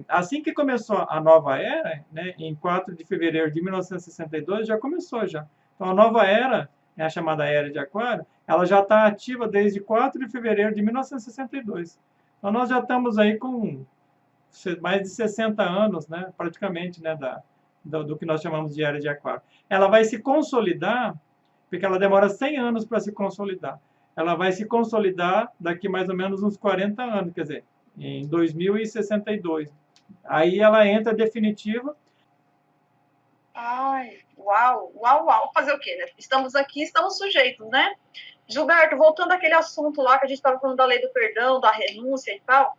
S1: assim que começou a nova era, né, em 4 de fevereiro de 1962, já começou já. Então, a nova era, a chamada Era de Aquário, ela já está ativa desde 4 de fevereiro de 1962. Então, nós já estamos aí com mais de 60 anos, né, praticamente, né, do que nós chamamos de Era de Aquário. Ela vai se consolidar, porque ela demora 100 anos para se consolidar. Ela vai se consolidar daqui mais ou menos uns 40 anos, quer dizer, em 2062. Aí ela entra definitiva.
S2: Ai, uau. Fazer o quê, né? Estamos aqui, estamos sujeitos, né? Gilberto, voltando àquele assunto lá que a gente estava falando da lei do perdão, da renúncia e tal,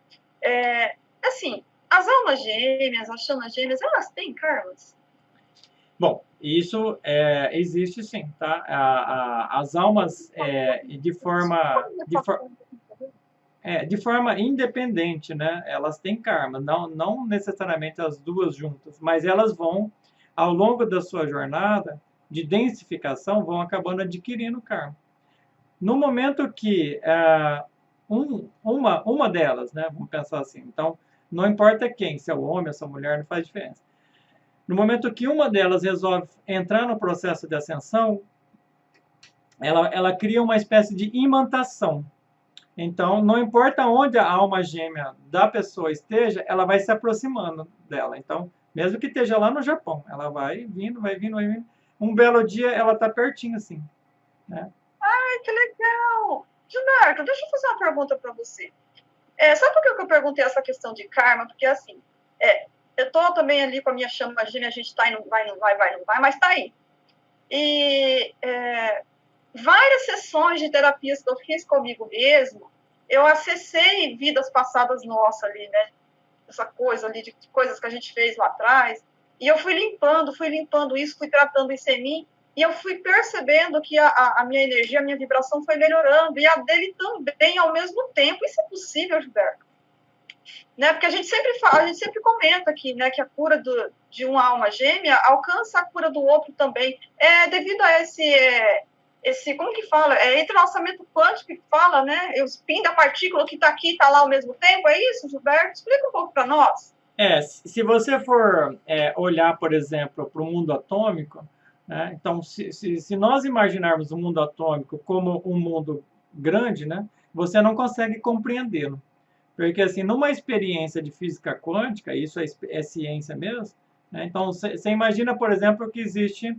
S2: assim, as almas gêmeas, as chamas gêmeas, elas têm karmas?
S1: Bom, isso existe sim, tá? As almas de forma independente, né? Elas têm karma, não necessariamente as duas juntas, mas elas vão, ao longo da sua jornada de densificação, vão acabando adquirindo karma. No momento que uma delas, né? Vamos pensar assim, então, não importa quem, se é o homem ou se é a mulher, não faz diferença. No momento que uma delas resolve entrar no processo de ascensão, ela cria uma espécie de imantação. Então, não importa onde a alma gêmea da pessoa esteja, ela vai se aproximando dela. Então, mesmo que esteja lá no Japão, ela vai vindo. Um belo dia, ela está pertinho, assim. Né?
S2: Ai, que legal! Gilberto, deixa eu fazer uma pergunta para você. Sabe por que eu perguntei essa questão de karma? Porque, assim, eu estou também ali com a minha chama gêmea, a gente está indo, vai, não vai, mas está aí. E várias sessões de terapias que eu fiz comigo mesmo, eu acessei vidas passadas nossas ali, né? Essa coisa ali de coisas que a gente fez lá atrás. E eu fui limpando isso, fui tratando isso em mim. E eu fui percebendo que a minha energia, a minha vibração foi melhorando. E a dele também, ao mesmo tempo. Isso é possível, Gilberto? Né? Porque a gente sempre comenta aqui, né, que a cura de uma alma gêmea alcança a cura do outro também. Devido a esse como que fala? Entrelaçamento quântico que fala, né? O spin da partícula que está aqui e está lá ao mesmo tempo. É isso, Gilberto? Explica um pouco para nós.
S1: Se você for olhar, por exemplo, para o mundo atômico, né? Então, se nós imaginarmos o mundo atômico como um mundo grande, né? Você não consegue compreendê-lo. Porque, assim, numa experiência de física quântica, isso é ciência mesmo, né? Então, você imagina, por exemplo, que existe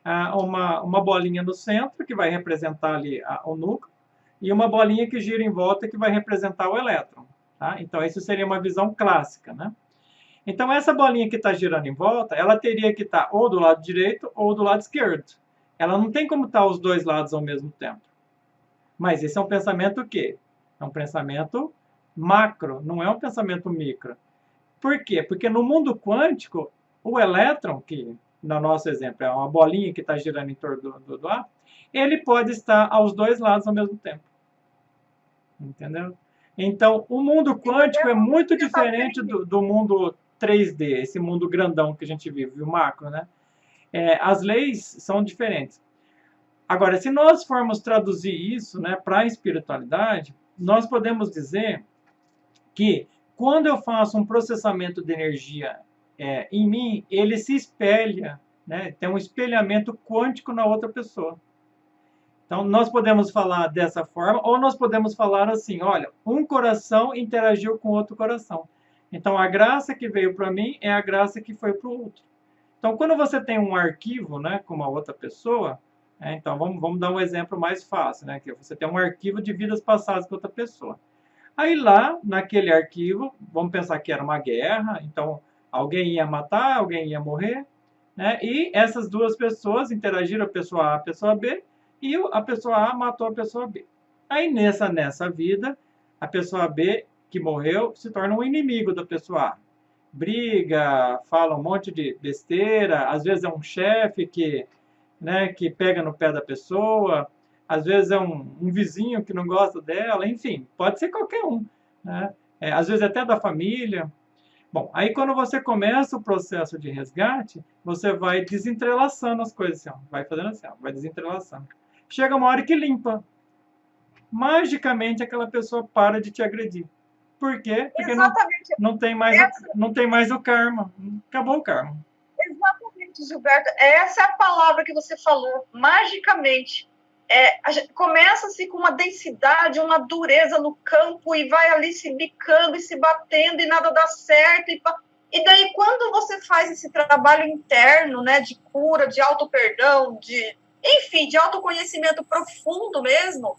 S1: uma bolinha no centro, que vai representar ali o núcleo, e uma bolinha que gira em volta, que vai representar o elétron. Tá? Então, isso seria uma visão clássica, né? Então, essa bolinha que está girando em volta, ela teria que estar ou do lado direito ou do lado esquerdo. Ela não tem como estar os dois lados ao mesmo tempo. Mas esse é um pensamento o quê? É um pensamento macro, não é um pensamento micro. Por quê? Porque no mundo quântico, o elétron, que no nosso exemplo é uma bolinha que está girando em torno do átomo, ele pode estar aos dois lados ao mesmo tempo. Entendeu? Então, o mundo quântico é muito diferente do mundo 3D, esse mundo grandão que a gente vive, o macro, né? As leis são diferentes. Agora, se nós formos traduzir isso, né, para a espiritualidade, nós podemos dizer que quando eu faço um processamento de energia em mim, ele se espelha, né, tem um espelhamento quântico na outra pessoa. Então, nós podemos falar dessa forma, ou nós podemos falar assim, olha, um coração interagiu com outro coração. Então, a graça que veio para mim é a graça que foi para o outro. Então, quando você tem um arquivo, né, com uma outra pessoa, então vamos dar um exemplo mais fácil, né, que você tem um arquivo de vidas passadas com outra pessoa. Aí lá, naquele arquivo, vamos pensar que era uma guerra, então alguém ia matar, alguém ia morrer, né, e essas duas pessoas interagiram, a pessoa A, a pessoa B, e a pessoa A matou a pessoa B. Aí nessa vida, a pessoa B, que morreu, se torna um inimigo da pessoa A. Briga, fala um monte de besteira, às vezes é um chefe que pega no pé da pessoa, às vezes é um vizinho que não gosta dela, enfim, pode ser qualquer um, né? Às vezes até da família. Bom, aí quando você começa o processo de resgate, você vai desentrelaçando as coisas, assim, ó, vai fazendo assim, ó, vai desentrelaçando. Chega uma hora que limpa. Magicamente aquela pessoa para de te agredir. Por quê? Porque não tem mais o karma. Acabou o karma.
S2: Exatamente, Gilberto. Essa é a palavra que você falou. Magicamente. Começa-se com uma densidade, uma dureza no campo e vai ali se bicando e se batendo e nada dá certo. E daí, quando você faz esse trabalho interno, né, de cura, de auto-perdão, enfim, de autoconhecimento profundo mesmo,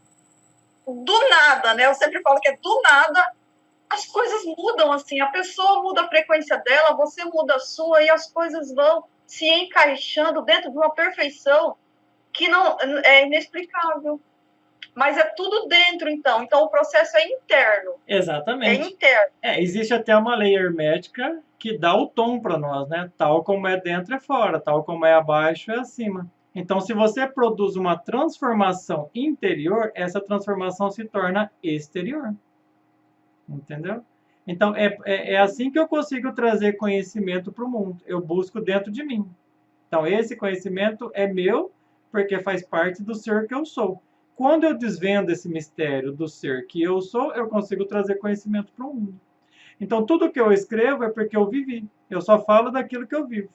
S2: do nada, né? Eu sempre falo que é do nada, as coisas mudam, assim, a pessoa muda a frequência dela, você muda a sua, e as coisas vão se encaixando dentro de uma perfeição que não é inexplicável. Mas é tudo dentro, então. Então, o processo é interno.
S1: Exatamente.
S2: É interno.
S1: Existe até uma lei hermética que dá o tom para nós, né? Tal como é dentro é fora, tal como é abaixo é acima. Então, se você produz uma transformação interior, essa transformação se torna exterior. Entendeu? Então, é assim que eu consigo trazer conhecimento para o mundo. Eu busco dentro de mim. Então, esse conhecimento é meu, porque faz parte do ser que eu sou. Quando eu desvendo esse mistério do ser que eu sou, eu consigo trazer conhecimento para o mundo. Então, tudo que eu escrevo é porque eu vivi. Eu só falo daquilo que eu vivo.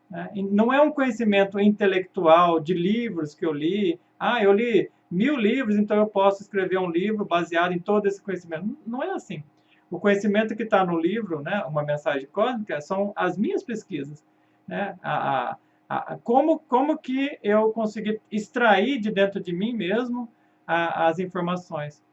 S1: Né? E não é um conhecimento intelectual de livros que eu li. Eu li 1000 livros, então eu posso escrever um livro baseado em todo esse conhecimento. Não é assim. O conhecimento que está no livro, né, uma mensagem cósmica, são as minhas pesquisas. Né? Como que eu consegui extrair de dentro de mim mesmo as informações.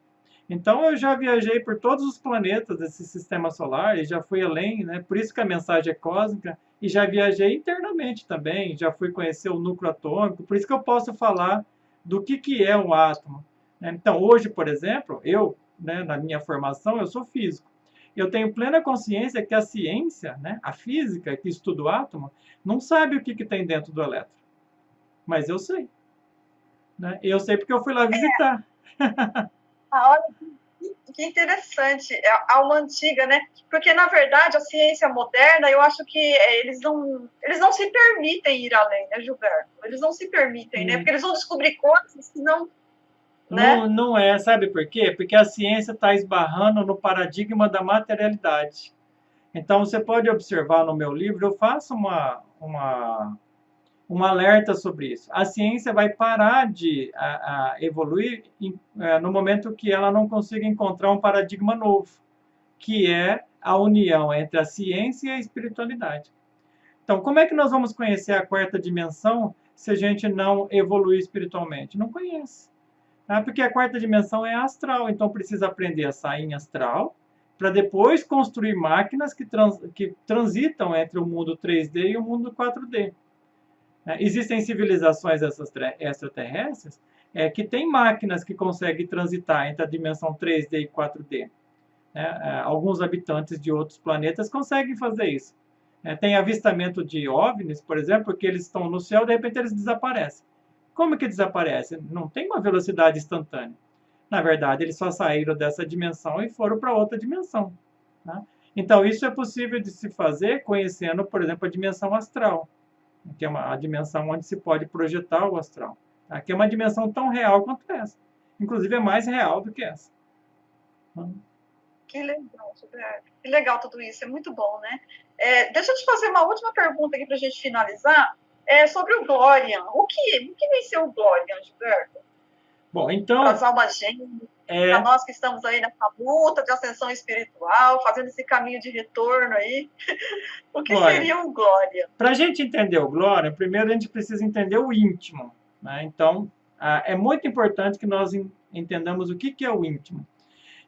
S1: Então, eu já viajei por todos os planetas desse sistema solar e já fui além, né? Por isso que a mensagem é cósmica, e já viajei internamente também, já fui conhecer o núcleo atômico, por isso que eu posso falar do que é um átomo. Né? Então, hoje, por exemplo, eu, né, na minha formação, eu sou físico. Eu tenho plena consciência que a ciência, né, a física, que estuda o átomo, não sabe o que tem dentro do elétron. Mas eu sei. Né? Eu sei porque eu fui lá visitar.
S2: Olha, que interessante. É a alma antiga, né? Porque, na verdade, a ciência moderna, eu acho que eles não se permitem ir além, né, Gilberto? Eles não se permitem, né? Porque eles vão descobrir coisas que não...
S1: Né? Não é, sabe por quê? Porque a ciência está esbarrando no paradigma da materialidade. Então, você pode observar no meu livro, eu faço um alerta sobre isso. A ciência vai parar de evoluir no momento que ela não consiga encontrar um paradigma novo, que é a união entre a ciência e a espiritualidade. Então, como é que nós vamos conhecer a quarta dimensão se a gente não evoluir espiritualmente? Não conhece. Tá? Porque a quarta dimensão é astral, então precisa aprender a sair em astral para depois construir máquinas que transitam entre o mundo 3D e o mundo 4D. Existem civilizações extraterrestres que têm máquinas que conseguem transitar entre a dimensão 3D e 4D. Alguns habitantes de outros planetas conseguem fazer isso. Tem avistamento de OVNIs, por exemplo, porque eles estão no céu e de repente eles desaparecem. Como que desaparecem? Não tem uma velocidade instantânea. Na verdade, eles só saíram dessa dimensão e foram para outra dimensão. Tá? Então, isso é possível de se fazer conhecendo, por exemplo, a dimensão astral, que é a dimensão onde se pode projetar o astral. Tá? Que é uma dimensão tão real quanto essa. Inclusive, é mais real do que essa.
S2: Que legal, Gilberto. Que legal tudo isso, é muito bom, né? Deixa eu te fazer uma última pergunta aqui para a gente finalizar, sobre o Glorian. O que vem ser o Glorian, Gilberto?
S1: Bom, então...
S2: Para as almas gêmeas, para nós que estamos aí nessa luta de ascensão espiritual, fazendo esse caminho de retorno aí, o que seria o Glorian?
S1: Para a gente entender o Glorian, primeiro a gente precisa entender o íntimo. Né? Então, é muito importante que nós entendamos o que é o íntimo.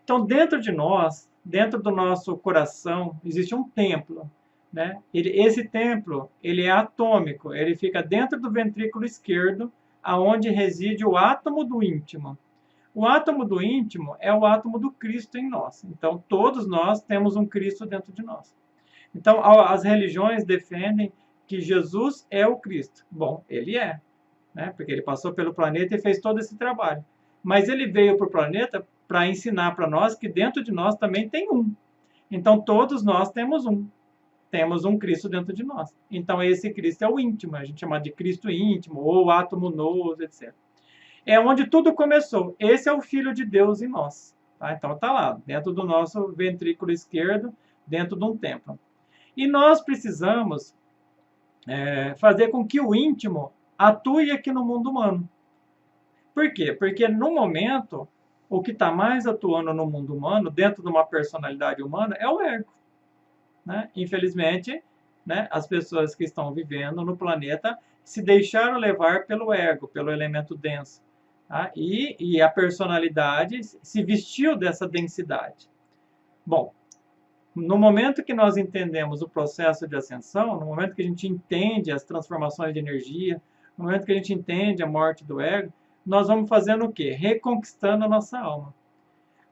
S1: Então, dentro de nós, dentro do nosso coração, existe um templo. Né? Esse templo, ele é atômico, ele fica dentro do ventrículo esquerdo, aonde reside o átomo do íntimo. O átomo do íntimo é o átomo do Cristo em nós. Então, todos nós temos um Cristo dentro de nós. Então, as religiões defendem que Jesus é o Cristo. Bom, ele é, né? Porque ele passou pelo planeta e fez todo esse trabalho. Mas ele veio para o planeta para ensinar para nós que dentro de nós também tem um. Então, todos nós temos um. Temos um Cristo dentro de nós. Então, esse Cristo é o íntimo. A gente chama de Cristo íntimo, ou átomo novo, etc. É onde tudo começou. Esse é o Filho de Deus em nós. Tá? Então, está lá, dentro do nosso ventrículo esquerdo, dentro de um templo. E nós precisamos fazer com que o íntimo atue aqui no mundo humano. Por quê? Porque, no momento, o que está mais atuando no mundo humano, dentro de uma personalidade humana, é o ego. Né? Infelizmente, né, as pessoas que estão vivendo no planeta se deixaram levar pelo ego, pelo elemento denso. Tá? E a personalidade se vestiu dessa densidade. Bom, no momento que nós entendemos o processo de ascensão, no momento que a gente entende as transformações de energia, no momento que a gente entende a morte do ego, nós vamos fazendo o quê? Reconquistando a nossa alma.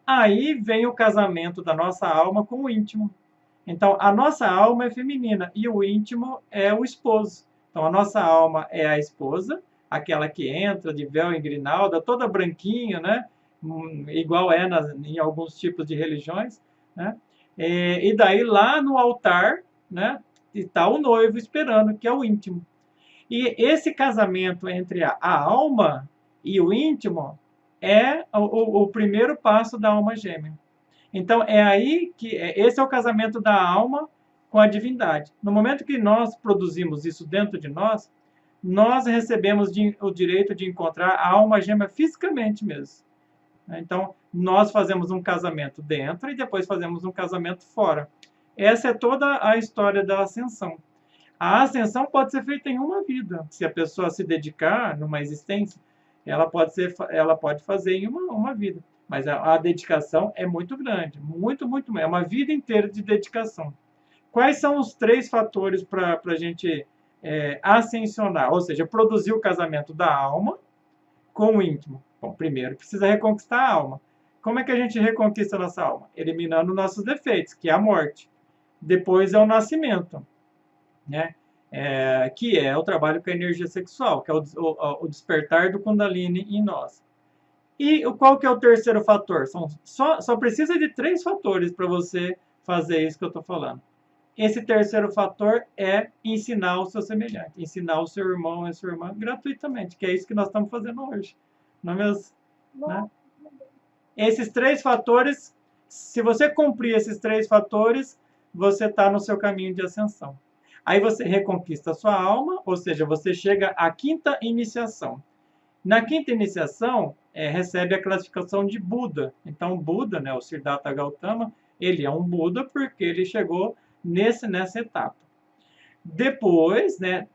S1: Aí vem o casamento da nossa alma com o íntimo. Então, a nossa alma é feminina e o íntimo é o esposo. Então, a nossa alma é a esposa, aquela que entra de véu e grinalda, toda branquinha, né? Igual em alguns tipos de religiões. Né? E daí, lá no altar, né, está o noivo esperando, que é o íntimo. E esse casamento entre a alma e o íntimo é o primeiro passo da alma gêmea. Então, é aí que esse é o casamento da alma com a divindade. No momento que nós produzimos isso dentro de nós, nós recebemos o direito de encontrar a alma gêmea fisicamente mesmo. Então, nós fazemos um casamento dentro e depois fazemos um casamento fora. Essa é toda a história da ascensão. A ascensão pode ser feita em uma vida. Se a pessoa se dedicar numa existência, ela pode fazer em uma vida. Mas a dedicação é muito grande, muito, muito. É uma vida inteira de dedicação. Quais são os 3 fatores para a gente ascensionar? Ou seja, produzir o casamento da alma com o íntimo. Bom, primeiro precisa reconquistar a alma. Como é que a gente reconquista a nossa alma? Eliminando nossos defeitos, que é a morte. Depois é o nascimento, né? Que é o trabalho com a energia sexual, que é o despertar do Kundalini em nós. E qual que é o terceiro fator? Só precisa de 3 fatores para você fazer isso que eu estou falando. Esse terceiro fator é ensinar o seu semelhante, ensinar o seu irmão e a sua irmã gratuitamente, que é isso que nós estamos fazendo hoje. Não é mesmo? Né? Esses 3 fatores, se você cumprir esses 3 fatores, você está no seu caminho de ascensão. Aí você reconquista a sua alma, ou seja, você chega à 5ª iniciação. Na 5ª iniciação, recebe a classificação de Buda. Então, Buda, né, o Siddhartha Gautama, ele é um Buda porque ele chegou nessa etapa. Depois, né,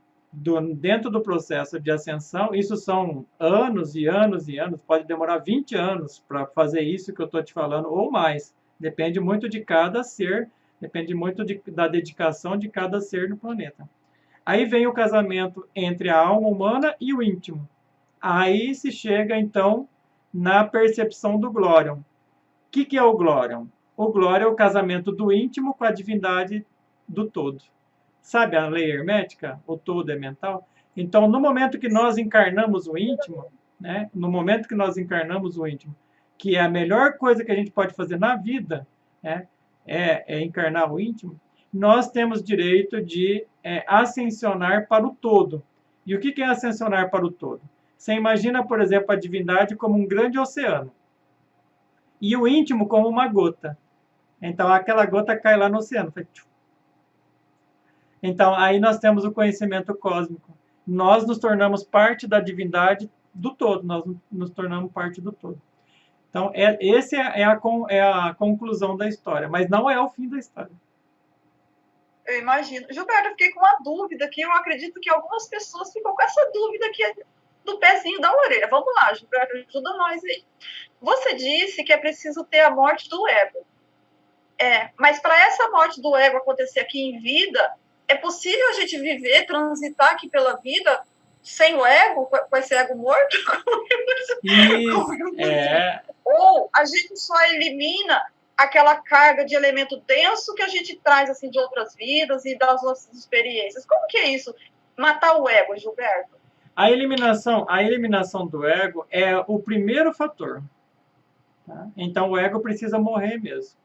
S1: dentro do processo de ascensão, isso são anos e anos e anos, pode demorar 20 anos para fazer isso que eu estou te falando, ou mais. Depende muito de cada ser, depende muito da dedicação de cada ser no planeta. Aí vem o casamento entre a alma humana e o íntimo. Aí se chega, então, na percepção do glórion. O que é o glórion? O glórion é o casamento do íntimo com a divindade do todo. Sabe a lei hermética? O todo é mental. Então, no momento que nós encarnamos o íntimo, né? No momento que nós encarnamos o íntimo, que é a melhor coisa que a gente pode fazer na vida, né? É encarnar o íntimo, nós temos direito de ascensionar para o todo. E o que é ascensionar para o todo? Você imagina, por exemplo, a divindade como um grande oceano e o íntimo como uma gota. Então, aquela gota cai lá no oceano. Então, aí nós temos o conhecimento cósmico. Nós nos tornamos parte da divindade do todo, nós nos tornamos parte do todo. Então, essa é a conclusão da história, mas não é o fim da história.
S2: Eu imagino. Gilberto, eu fiquei com uma dúvida aqui, eu acredito que algumas pessoas ficam com essa dúvida aqui do pezinho da orelha. Vamos lá, Gilberto, ajuda nós aí. Você disse que é preciso ter a morte do ego. Mas para essa morte do ego acontecer aqui em vida, é possível a gente viver, transitar aqui pela vida sem o ego, com esse ego morto? Ou a gente só elimina aquela carga de elemento denso que a gente traz assim de outras vidas e das nossas experiências? Como que é isso? Matar o ego, Gilberto?
S1: A eliminação do ego é o primeiro fator. Tá? Então, o ego precisa morrer mesmo.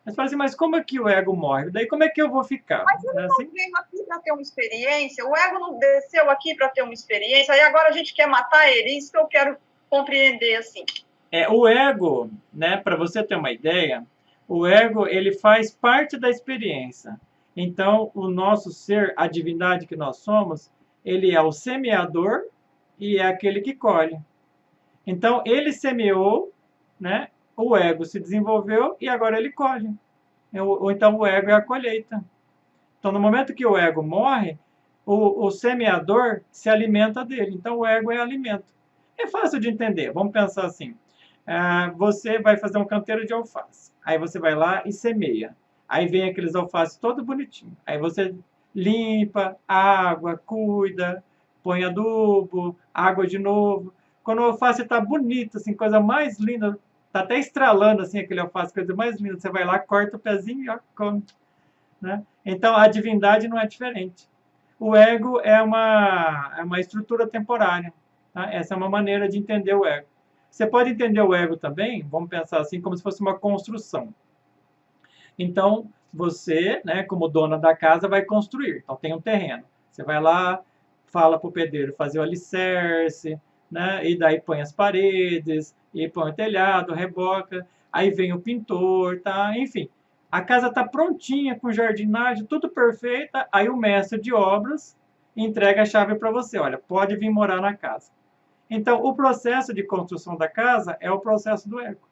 S1: Mas fala assim, mas como é que o ego morre? Daí como é que eu vou ficar?
S2: Mas ele não veio aqui para ter uma experiência, o ego não desceu aqui para ter uma experiência, e agora a gente quer matar ele, isso que eu quero compreender, assim.
S1: O ego, né, para você ter uma ideia, o ego, ele faz parte da experiência. Então, o nosso ser, a divindade que nós somos, ele é o semeador e é aquele que colhe. Então, ele semeou, né? O ego se desenvolveu e agora ele colhe. Ou então o ego é a colheita. Então, no momento que o ego morre, o semeador se alimenta dele. Então, o ego é alimento. É fácil de entender. Vamos pensar assim. Você vai fazer um canteiro de alface. Aí você vai lá e semeia. Aí vem aqueles alfaces todo bonitinho. Aí você limpa, água, cuida, põe adubo, água de novo. Quando o alface está bonito, assim, coisa mais linda, tá até estralando assim aquele alface, coisa mais linda. Você vai lá, corta o pezinho e ó, come. Né? Então, a divindade não é diferente. O ego é uma estrutura temporária. Tá? Essa é uma maneira de entender o ego. Você pode entender o ego também, vamos pensar assim, como se fosse uma construção. Então, você, né, como dona da casa, vai construir. Então, tem um terreno. Você vai lá, fala para o pedreiro fazer o alicerce, né, e daí põe as paredes, e põe o telhado, reboca, aí vem o pintor, tá? Enfim, a casa está prontinha, com jardinagem, tudo perfeita, aí o mestre de obras entrega a chave para você. Olha, pode vir morar na casa. Então, o processo de construção da casa é o processo do ego.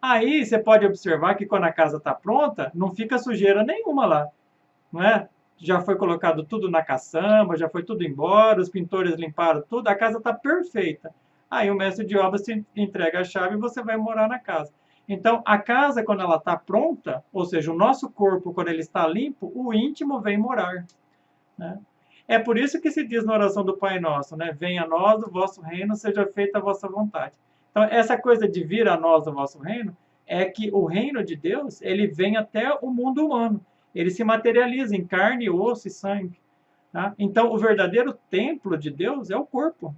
S1: Aí você pode observar que quando a casa está pronta, não fica sujeira nenhuma lá, não é? Já foi colocado tudo na caçamba, já foi tudo embora, os pintores limparam tudo, a casa está perfeita. Aí o mestre de obras te entrega a chave e você vai morar na casa. Então, a casa, quando ela está pronta, ou seja, o nosso corpo, quando ele está limpo, o íntimo vem morar. Né? É por isso que se diz na oração do Pai Nosso, né? Venha a nós o vosso reino, seja feita a vossa vontade. Então, essa coisa de vir a nós o vosso reino, é que o reino de Deus, ele vem até o mundo humano. Ele se materializa em carne, osso e sangue. Tá? Então, o verdadeiro templo de Deus é o corpo.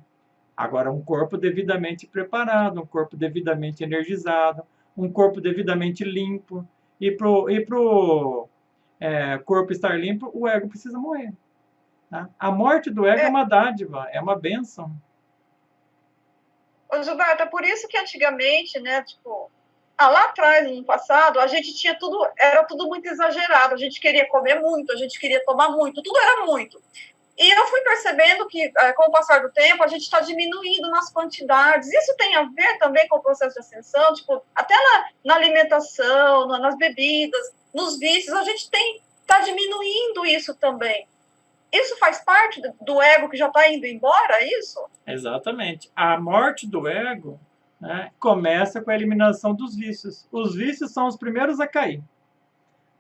S1: Agora, um corpo devidamente preparado, um corpo devidamente energizado, um corpo devidamente limpo. E para o corpo estar limpo, o ego precisa morrer. Tá? A morte do ego é uma dádiva, é uma bênção.
S2: Ô, Gilberto, é por isso que antigamente, né, tipo, lá atrás, no passado, a gente tinha tudo, era tudo muito exagerado, a gente queria comer muito, a gente queria tomar muito, tudo era muito. E eu fui percebendo que, com o passar do tempo, a gente está diminuindo nas quantidades. Isso tem a ver também com o processo de ascensão, tipo, até na alimentação, nas bebidas, nos vícios, a gente está diminuindo isso também. isso faz parte do ego que já está indo embora, é isso?
S1: Exatamente. A morte do ego, né, começa com a eliminação dos vícios. Os vícios são os primeiros a cair.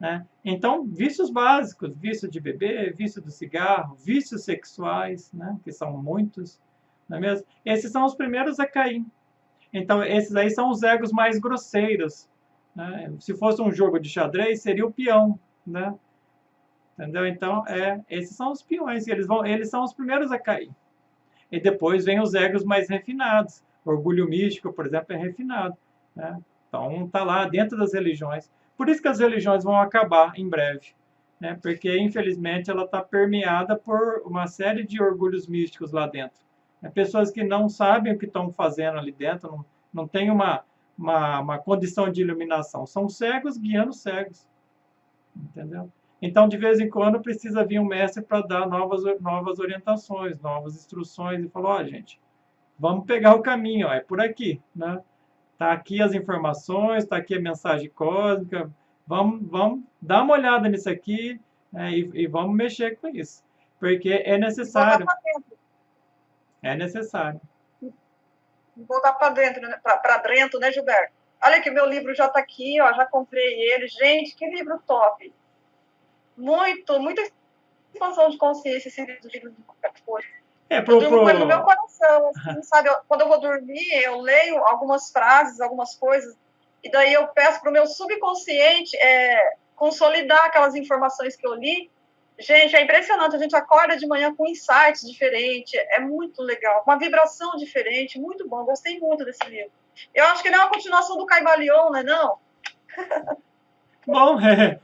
S1: Né? Então, vícios básicos, vício de beber, vício do cigarro, vícios sexuais, né, que são muitos, não é mesmo? Esses são os primeiros a cair. Então, esses aí são os egos mais grosseiros. Né? Se fosse um jogo de xadrez, seria o peão. Né? Entendeu? Então, esses são os peões, eles são os primeiros a cair. E depois vem os egos mais refinados. O orgulho místico, por exemplo, é refinado. Né? Então, está lá dentro das religiões. Por isso que as religiões vão acabar em breve. Né? Porque, infelizmente, ela está permeada por uma série de orgulhos místicos lá dentro. Pessoas que não sabem o que estão fazendo ali dentro, não têm uma condição de iluminação. São cegos guiando cegos. Entendeu? Então, de vez em quando, precisa vir um mestre para dar novas orientações, novas instruções, e falar, ó, gente, vamos pegar o caminho, ó, é por aqui, né? Tá aqui as informações, tá aqui a mensagem cósmica, vamos dar uma olhada nisso aqui, e vamos mexer com isso, porque é necessário. É necessário.
S2: Voltar para dentro, né, Gilberto? Olha que meu livro já está aqui, ó, já comprei ele. Gente, que livro top! Muita expansão de consciência esse livro de qualquer coisa. Eu durmo com ele no meu coração, assim, sabe? Quando eu vou dormir, eu leio algumas frases, algumas coisas, e daí eu peço para o meu subconsciente consolidar aquelas informações que eu li. Gente, é impressionante, a gente acorda de manhã com insights diferentes, é muito legal, uma vibração diferente, muito bom, gostei muito desse livro. Eu acho que ele é uma continuação do Caibalion, não é não?
S1: Bom,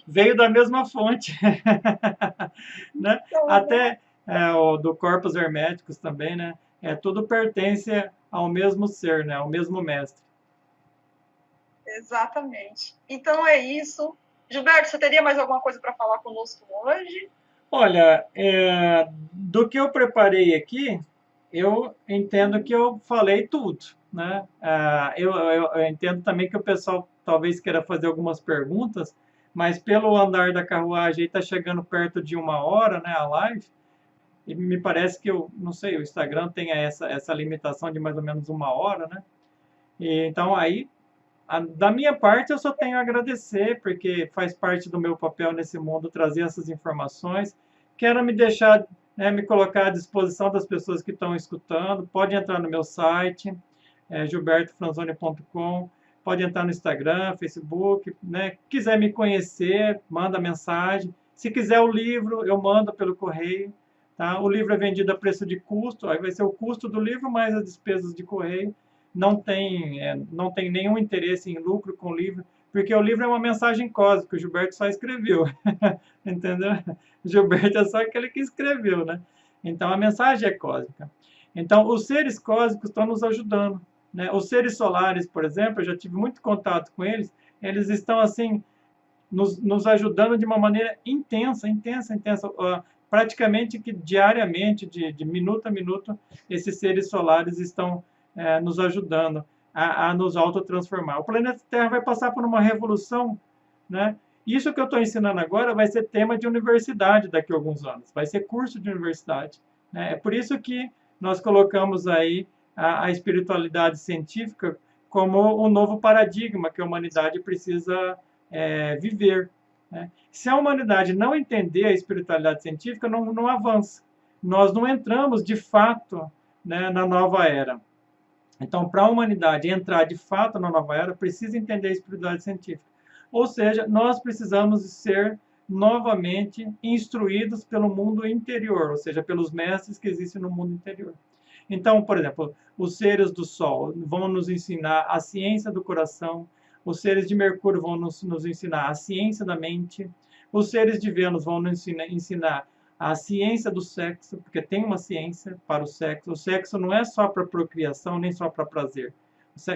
S1: veio da mesma fonte. Né? Até o do Corpus Herméticos também, né? Tudo pertence ao mesmo ser, né? Ao mesmo mestre.
S2: Exatamente. Então é isso. Gilberto, você teria mais alguma coisa para falar conosco hoje?
S1: Olha, do que eu preparei aqui, eu entendo que eu falei tudo, né? Eu entendo também que o pessoal talvez queira fazer algumas perguntas, mas pelo andar da carruagem está chegando perto de 1 hora, né, a live, e me parece que, não sei, o Instagram tem essa limitação de mais ou menos 1 hora, né? E, então, aí, da minha parte, eu só tenho a agradecer, porque faz parte do meu papel nesse mundo trazer essas informações. Quero me colocar à disposição das pessoas que estão escutando. Pode entrar no meu site, gilbertofranzoni.com. Pode entrar no Instagram, Facebook, né? Quiser me conhecer, manda mensagem. Se quiser o livro, eu mando pelo correio. Tá? O livro é vendido a preço de custo, aí vai ser o custo do livro mais as despesas de correio. Não tem nenhum interesse em lucro com o livro, porque o livro é uma mensagem cósmica, o Gilberto só escreveu, entendeu? O Gilberto é só aquele que escreveu, né? Então, a mensagem é cósmica. Então, os seres cósmicos estão nos ajudando, né? Os seres solares, por exemplo, eu já tive muito contato com eles, eles estão, assim, nos ajudando de uma maneira intensa, praticamente que diariamente, de minuto a minuto, esses seres solares estão nos ajudando a nos autotransformar. O planeta Terra vai passar por uma revolução, né? Isso que eu estou ensinando agora vai ser tema de universidade daqui a alguns anos, vai ser curso de universidade. Né? É por isso que nós colocamos aí a espiritualidade científica como um novo paradigma que a humanidade precisa viver. Né? Se a humanidade não entender a espiritualidade científica, não avança. Nós não entramos, de fato, né, na nova era. Então, para a humanidade entrar de fato na nova era, precisa entender a espiritualidade científica. Ou seja, nós precisamos ser novamente instruídos pelo mundo interior, ou seja, pelos mestres que existem no mundo interior. Então, por exemplo, os seres do Sol vão nos ensinar a ciência do coração, os seres de Mercúrio vão nos ensinar a ciência da mente, os seres de Vênus vão nos ensinar a ciência do sexo, porque tem uma ciência para o sexo. O sexo não é só para procriação, nem só para prazer.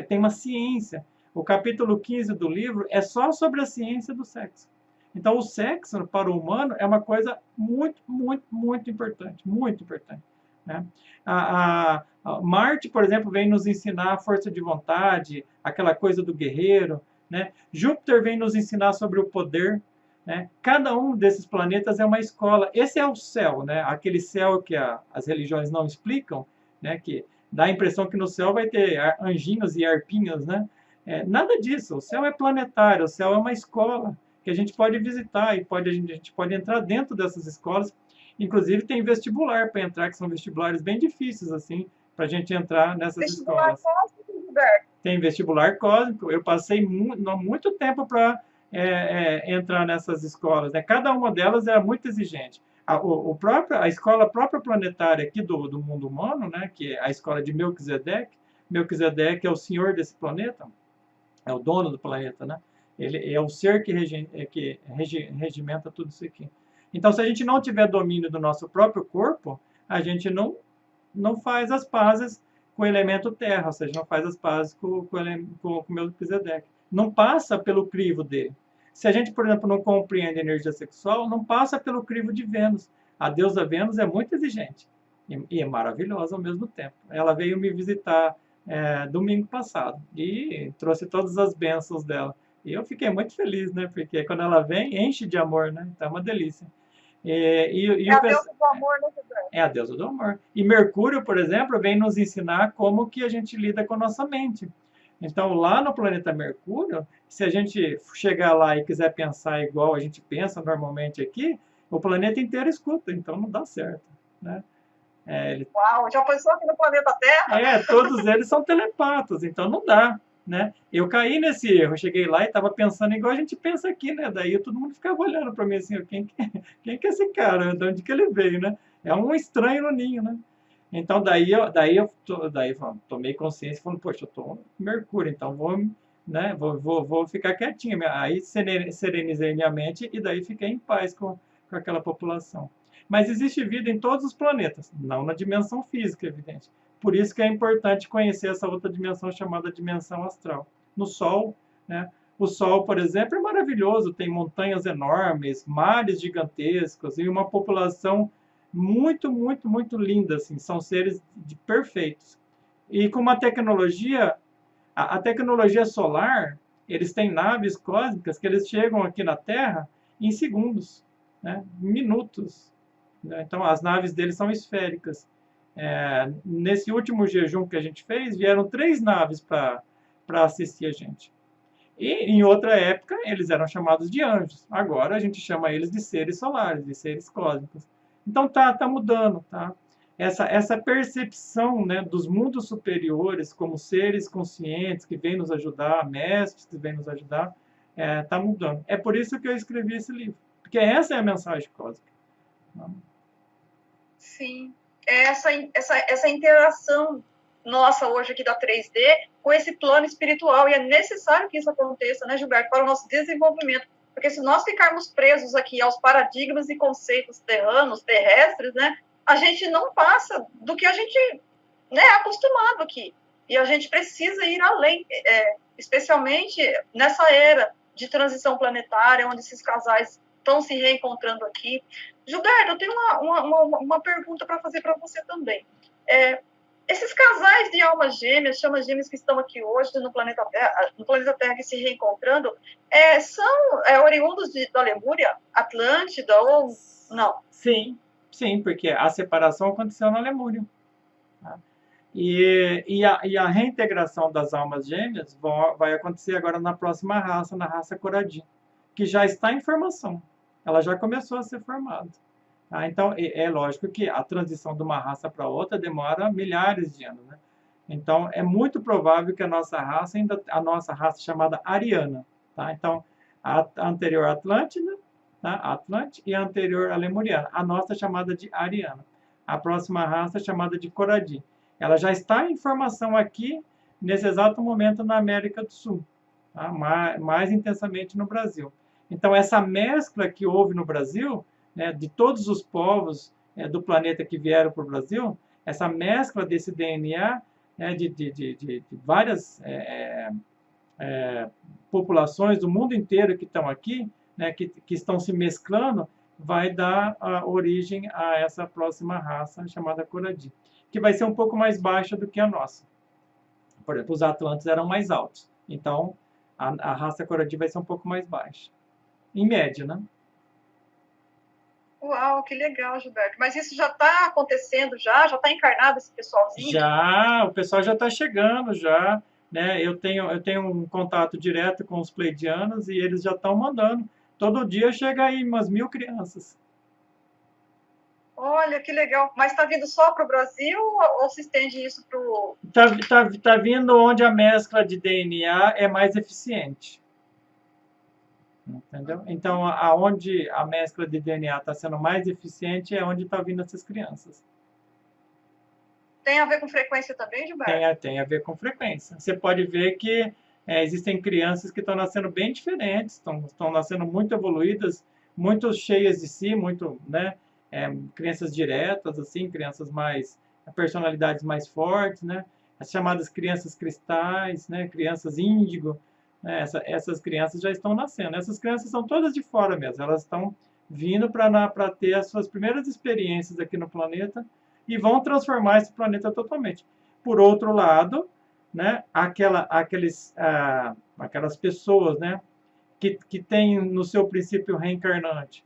S1: Tem uma ciência. O capítulo 15 do livro é só sobre a ciência do sexo. Então, o sexo para o humano é uma coisa muito, muito, muito importante. Muito importante. Né? A Marte, por exemplo, vem nos ensinar a força de vontade, aquela coisa do guerreiro. Né? Júpiter vem nos ensinar sobre o poder. né? Cada um desses planetas é uma escola. Esse é o céu, né? Aquele céu que as religiões não explicam, né? Que dá a impressão que no céu vai ter anjinhos e arpinhos, né? Nada disso. O céu é planetário, o céu é uma escola que a gente pode visitar e a gente pode entrar dentro dessas escolas. Inclusive tem vestibular para entrar, que são vestibulares bem difíceis, assim, para a gente entrar nessas
S2: Vestibular
S1: escolas.
S2: cósmico, Gilberto.
S1: Tem vestibular cósmico. Eu passei muito tempo para entrar nessas escolas, né? Cada uma delas era muito exigente. A escola própria planetária aqui do mundo humano, né? Que é a escola de Melquisedeque. Melquisedeque é o senhor desse planeta, é o dono do planeta, né? Ele é o ser que regimenta tudo isso aqui. Então, se a gente não tiver domínio do nosso próprio corpo, a gente não faz as pazes com o elemento terra, ou seja, não faz as pazes com o Melquisedeque. Não passa pelo crivo dele. Se a gente, por exemplo, não compreende a energia sexual, não passa pelo crivo de Vênus. A deusa Vênus é muito exigente e é maravilhosa ao mesmo tempo. Ela veio me visitar domingo passado e trouxe todas as bênçãos dela. E eu fiquei muito feliz, né? Porque quando ela vem, enche de amor, né? Então é uma delícia.
S2: É a deusa do amor, né, Gilberto?
S1: É a deusa do amor. E Mercúrio, por exemplo, vem nos ensinar como que a gente lida com a nossa mente. Então, lá no planeta Mercúrio, se a gente chegar lá e quiser pensar igual a gente pensa normalmente aqui, o planeta inteiro escuta, então não dá certo, né?
S2: Uau, já pensou aqui no planeta Terra?
S1: Todos eles são telepatas, então não dá, né? Eu caí nesse erro, cheguei lá e estava pensando igual a gente pensa aqui, né? Daí todo mundo ficava olhando para mim assim, quem que é esse cara? De onde que ele veio, né? É um estranho no ninho, né? Então daí eu tomei consciência e falei, poxa, eu tô Mercúrio, então vou ficar quietinho. Aí serenizei minha mente e daí fiquei em paz com aquela população. Mas existe vida em todos os planetas, não na dimensão física, evidente. Por isso que é importante conhecer essa outra dimensão chamada dimensão astral. No Sol, né? O Sol, por exemplo, é maravilhoso, tem montanhas enormes, mares gigantescos e uma população muito, muito, muito linda, assim. São seres perfeitos. E com uma tecnologia, a tecnologia solar, eles têm naves cósmicas que eles chegam aqui na Terra em segundos, né? Minutos. Então, as naves deles são esféricas. Nesse último jejum que a gente fez, vieram 3 naves para assistir a gente. E em outra época, eles eram chamados de anjos. Agora a gente chama eles de seres solares, de seres cósmicos. Então tá mudando, tá? Essa percepção, né, dos mundos superiores como seres conscientes que vêm nos ajudar, mestres que vêm nos ajudar, tá mudando. É por isso que eu escrevi esse livro, porque essa é a mensagem cósmica.
S2: Sim, essa interação nossa hoje aqui da 3D com esse plano espiritual, e é necessário que isso aconteça, né, Gilberto, para o nosso desenvolvimento, porque se nós ficarmos presos aqui aos paradigmas e conceitos terrestres, né, a gente não passa do que a gente, né, é acostumado aqui, e a gente precisa ir além, especialmente nessa era de transição planetária, onde esses casais estão se reencontrando aqui. Gilberto, eu tenho uma pergunta para fazer para você também. Esses casais de almas gêmeas, chamas gêmeas que estão aqui hoje no planeta Terra que se reencontrando, são oriundos da Lemúria, Atlântida ou não?
S1: Sim, porque a separação aconteceu na Lemúria. Tá? E a reintegração das almas gêmeas vai acontecer agora na próxima raça, na raça Coradin, que já está em formação. Ela já começou a ser formada. Tá? Então, é lógico que a transição de uma raça para outra demora milhares de anos. Né? Então, é muito provável que a nossa raça chamada Ariana, tá? Então, a anterior Atlântida, tá? Atlante, e a anterior a Lemuriana. A nossa chamada de Ariana. A próxima raça chamada de Coradi. Ela já está em formação aqui, nesse exato momento, na América do Sul. Tá? Mais intensamente no Brasil. Então, essa mescla que houve no Brasil, né, de todos os povos do planeta que vieram para o Brasil, essa mescla desse DNA, né, de várias populações do mundo inteiro que estão aqui, né, que estão se mesclando, vai dar origem a essa próxima raça chamada Coradi, que vai ser um pouco mais baixa do que a nossa. Por exemplo, os Atlantes eram mais altos. Então, a raça Coradi vai ser um pouco mais baixa. em média, né?
S2: Uau, que legal, Gilberto. Mas isso já está acontecendo, já está encarnado esse pessoalzinho?
S1: Já, o pessoal já está chegando, já, né? Eu tenho um contato direto com os pleidianos e eles já estão mandando. Todo dia chega aí umas 1.000 crianças.
S2: Olha, que legal. Mas está vindo só para o Brasil ou se estende isso para o...
S1: Tá vindo onde a mescla de DNA é mais eficiente. Entendeu? Então, aonde a mescla de DNA está sendo mais eficiente é onde está vindo essas crianças.
S2: Tem a ver com frequência também, Gilberto?
S1: Tem a ver com frequência. Você pode ver que existem crianças que estão nascendo bem diferentes, estão nascendo muito evoluídas, muito cheias de si, muito, né? Crianças diretas, assim, crianças mais, personalidades mais fortes, né? As chamadas crianças cristais, né? Crianças índigo, né? Essas crianças já estão nascendo. Essas crianças são todas de fora mesmo, elas estão vindo para ter as suas primeiras experiências aqui no planeta e vão transformar esse planeta totalmente. Por outro lado, né, aquelas pessoas, né, que têm no seu princípio reencarnante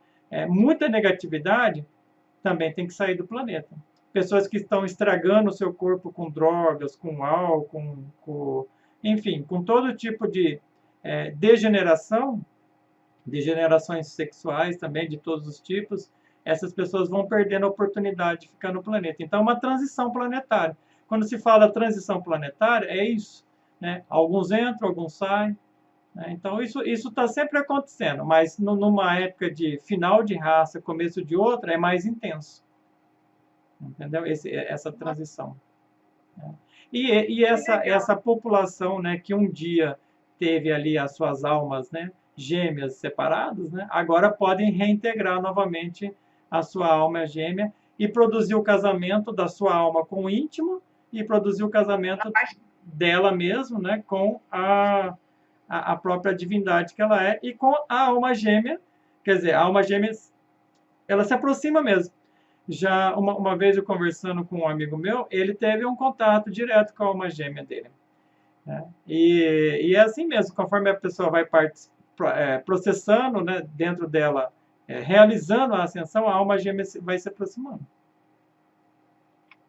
S1: muita negatividade, também tem que sair do planeta. Pessoas que estão estragando o seu corpo com drogas, com álcool, enfim, com todo tipo de degenerações sexuais também, de todos os tipos, essas pessoas vão perdendo a oportunidade de ficar no planeta. Então, é uma transição planetária. Quando se fala transição planetária, é isso. Né? Alguns entram, alguns saem. Né? Então, isso está sempre acontecendo, mas numa época de final de raça, começo de outra, é mais intenso. Entendeu? Essa transição. Né? E essa população, né, que um dia teve ali as suas almas, né, gêmeas separadas, né, agora podem reintegrar novamente a sua alma gêmea e produzir o casamento da sua alma com o íntimo e produzir o casamento dela mesmo, né, com a própria divindade que ela é e com a alma gêmea, quer dizer, a alma gêmea, ela se aproxima mesmo. Já uma vez eu conversando com um amigo meu, ele teve um contato direto com a alma gêmea dele. Né? E é assim mesmo, conforme a pessoa vai processando, né, dentro dela, realizando a ascensão, a alma gêmea vai se aproximando.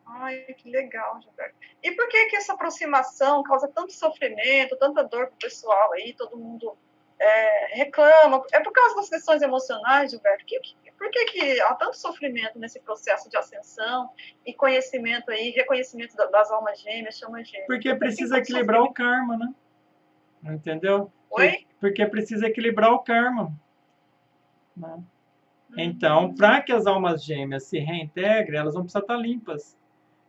S2: Ai, que legal, Gilberto. E por que essa aproximação causa tanto sofrimento, tanta dor para o pessoal aí, todo mundo reclama? É por causa das questões emocionais, Gilberto? Por que há tanto sofrimento nesse processo de ascensão e conhecimento aí, reconhecimento das almas gêmeas, chamas gêmeas?
S1: Porque precisa equilibrar o karma, né? Entendeu?
S2: Oi?
S1: Porque precisa equilibrar o karma. Né? Então, para que as almas gêmeas se reintegrem, elas vão precisar estar limpas.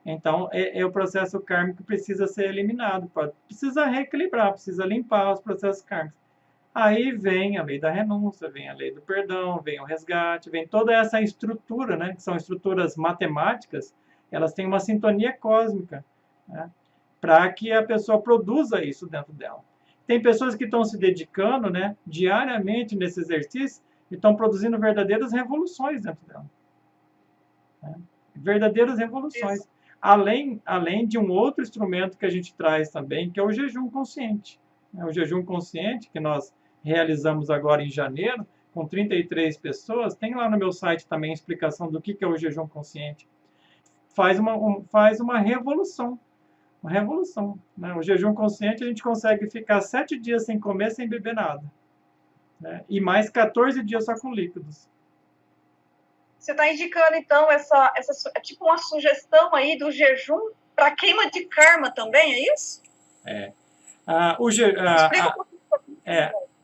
S1: Então, o processo kármico precisa ser eliminado, precisa reequilibrar, precisa limpar os processos kármicos. Aí vem a lei da renúncia, vem a lei do perdão, vem o resgate, vem toda essa estrutura, né, que são estruturas matemáticas, elas têm uma sintonia cósmica, né, para que a pessoa produza isso dentro dela. Tem pessoas que estão se dedicando, né, diariamente nesse exercício e estão produzindo verdadeiras revoluções dentro dela. Né? Verdadeiras revoluções. Isso. Além de um outro instrumento que a gente traz também, que é o jejum consciente. O jejum consciente, que nós realizamos agora em janeiro, com 33 pessoas, tem lá no meu site também a explicação do que é o jejum consciente. Faz uma revolução. Uma revolução. Né? O jejum consciente, a gente consegue ficar 7 dias sem comer, sem beber nada. Né? E mais 14 dias só com líquidos.
S2: Você está indicando, então, essa tipo uma sugestão aí do jejum para queima de karma também, é isso?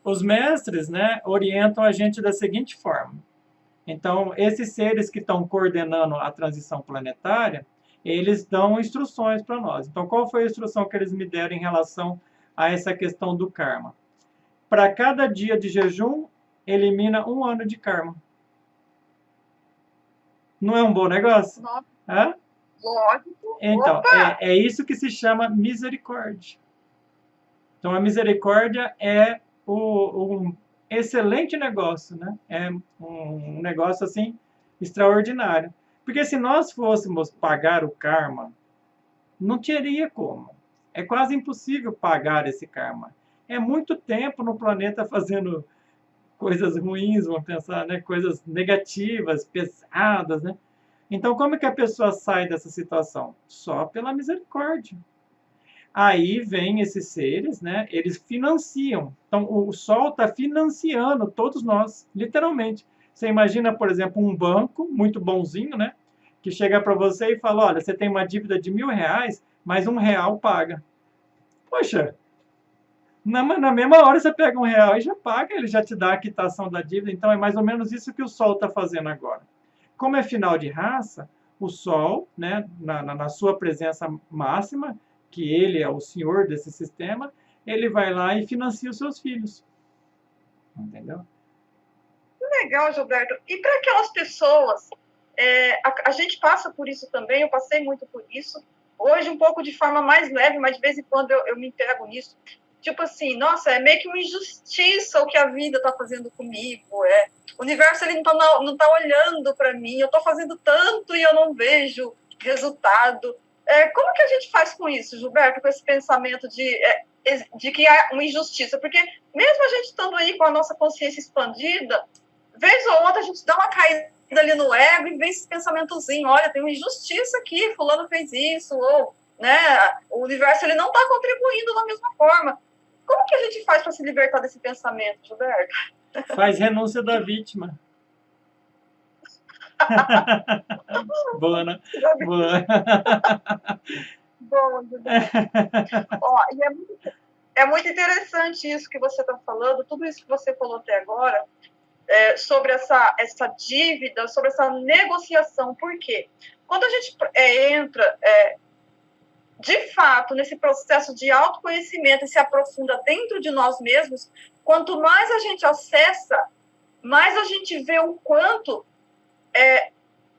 S1: Os mestres, né, orientam a gente da seguinte forma. Então, esses seres que estão coordenando a transição planetária, eles dão instruções para nós. Então, qual foi a instrução que eles me deram em relação a essa questão do karma? Para cada dia de jejum, elimina 1 ano de karma. Não é um bom negócio?
S2: Hã? Lógico.
S1: Então, é isso que se chama misericórdia. Então, a misericórdia é um excelente negócio, né? É um negócio, assim, extraordinário. Porque se nós fôssemos pagar o karma, não teria como. É quase impossível pagar esse karma. É muito tempo no planeta fazendo coisas ruins, vamos pensar, né? Coisas negativas, pesadas, né? Então, como é que a pessoa sai dessa situação? Só pela misericórdia. Aí vem esses seres, né? Eles financiam. Então, o Sol está financiando todos nós, literalmente. Você imagina, por exemplo, um banco muito bonzinho, né? Que chega para você e fala: olha, você tem uma dívida de R$ 1.000, mas R$ 1 paga. Poxa, na mesma hora você pega R$ 1 e já paga, ele já te dá a quitação da dívida. Então, é mais ou menos isso que o Sol está fazendo agora. Como é final de raça, o Sol, né, na sua presença máxima, que ele é o senhor desse sistema, ele vai lá e financia os seus filhos. Entendeu?
S2: Legal, Gilberto. E para aquelas pessoas, a gente passa por isso também, eu passei muito por isso. Hoje, um pouco de forma mais leve, mas de vez em quando eu me pego nisso. Tipo assim, nossa, é meio que uma injustiça o que a vida está fazendo comigo. O universo ele não tá olhando para mim, eu estou fazendo tanto e eu não vejo resultado. Como que a gente faz com isso, Gilberto, com esse pensamento de que há uma injustiça? Porque mesmo a gente estando aí com a nossa consciência expandida, vez ou outra a gente dá uma caída ali no ego e vem esse pensamentozinho, olha, tem uma injustiça aqui, fulano fez isso, ou, né, o universo ele não está contribuindo da mesma forma. Como que a gente faz para se libertar desse pensamento, Gilberto?
S1: Faz renúncia da vítima. Boa, né? Boa.
S2: Bom, ó, e é muito interessante isso que você está falando, tudo isso que você falou até agora, sobre essa dívida, sobre essa negociação. Por quê? Quando a gente entra, de fato, nesse processo de autoconhecimento e se aprofunda dentro de nós mesmos, quanto mais a gente acessa, mais a gente vê o quanto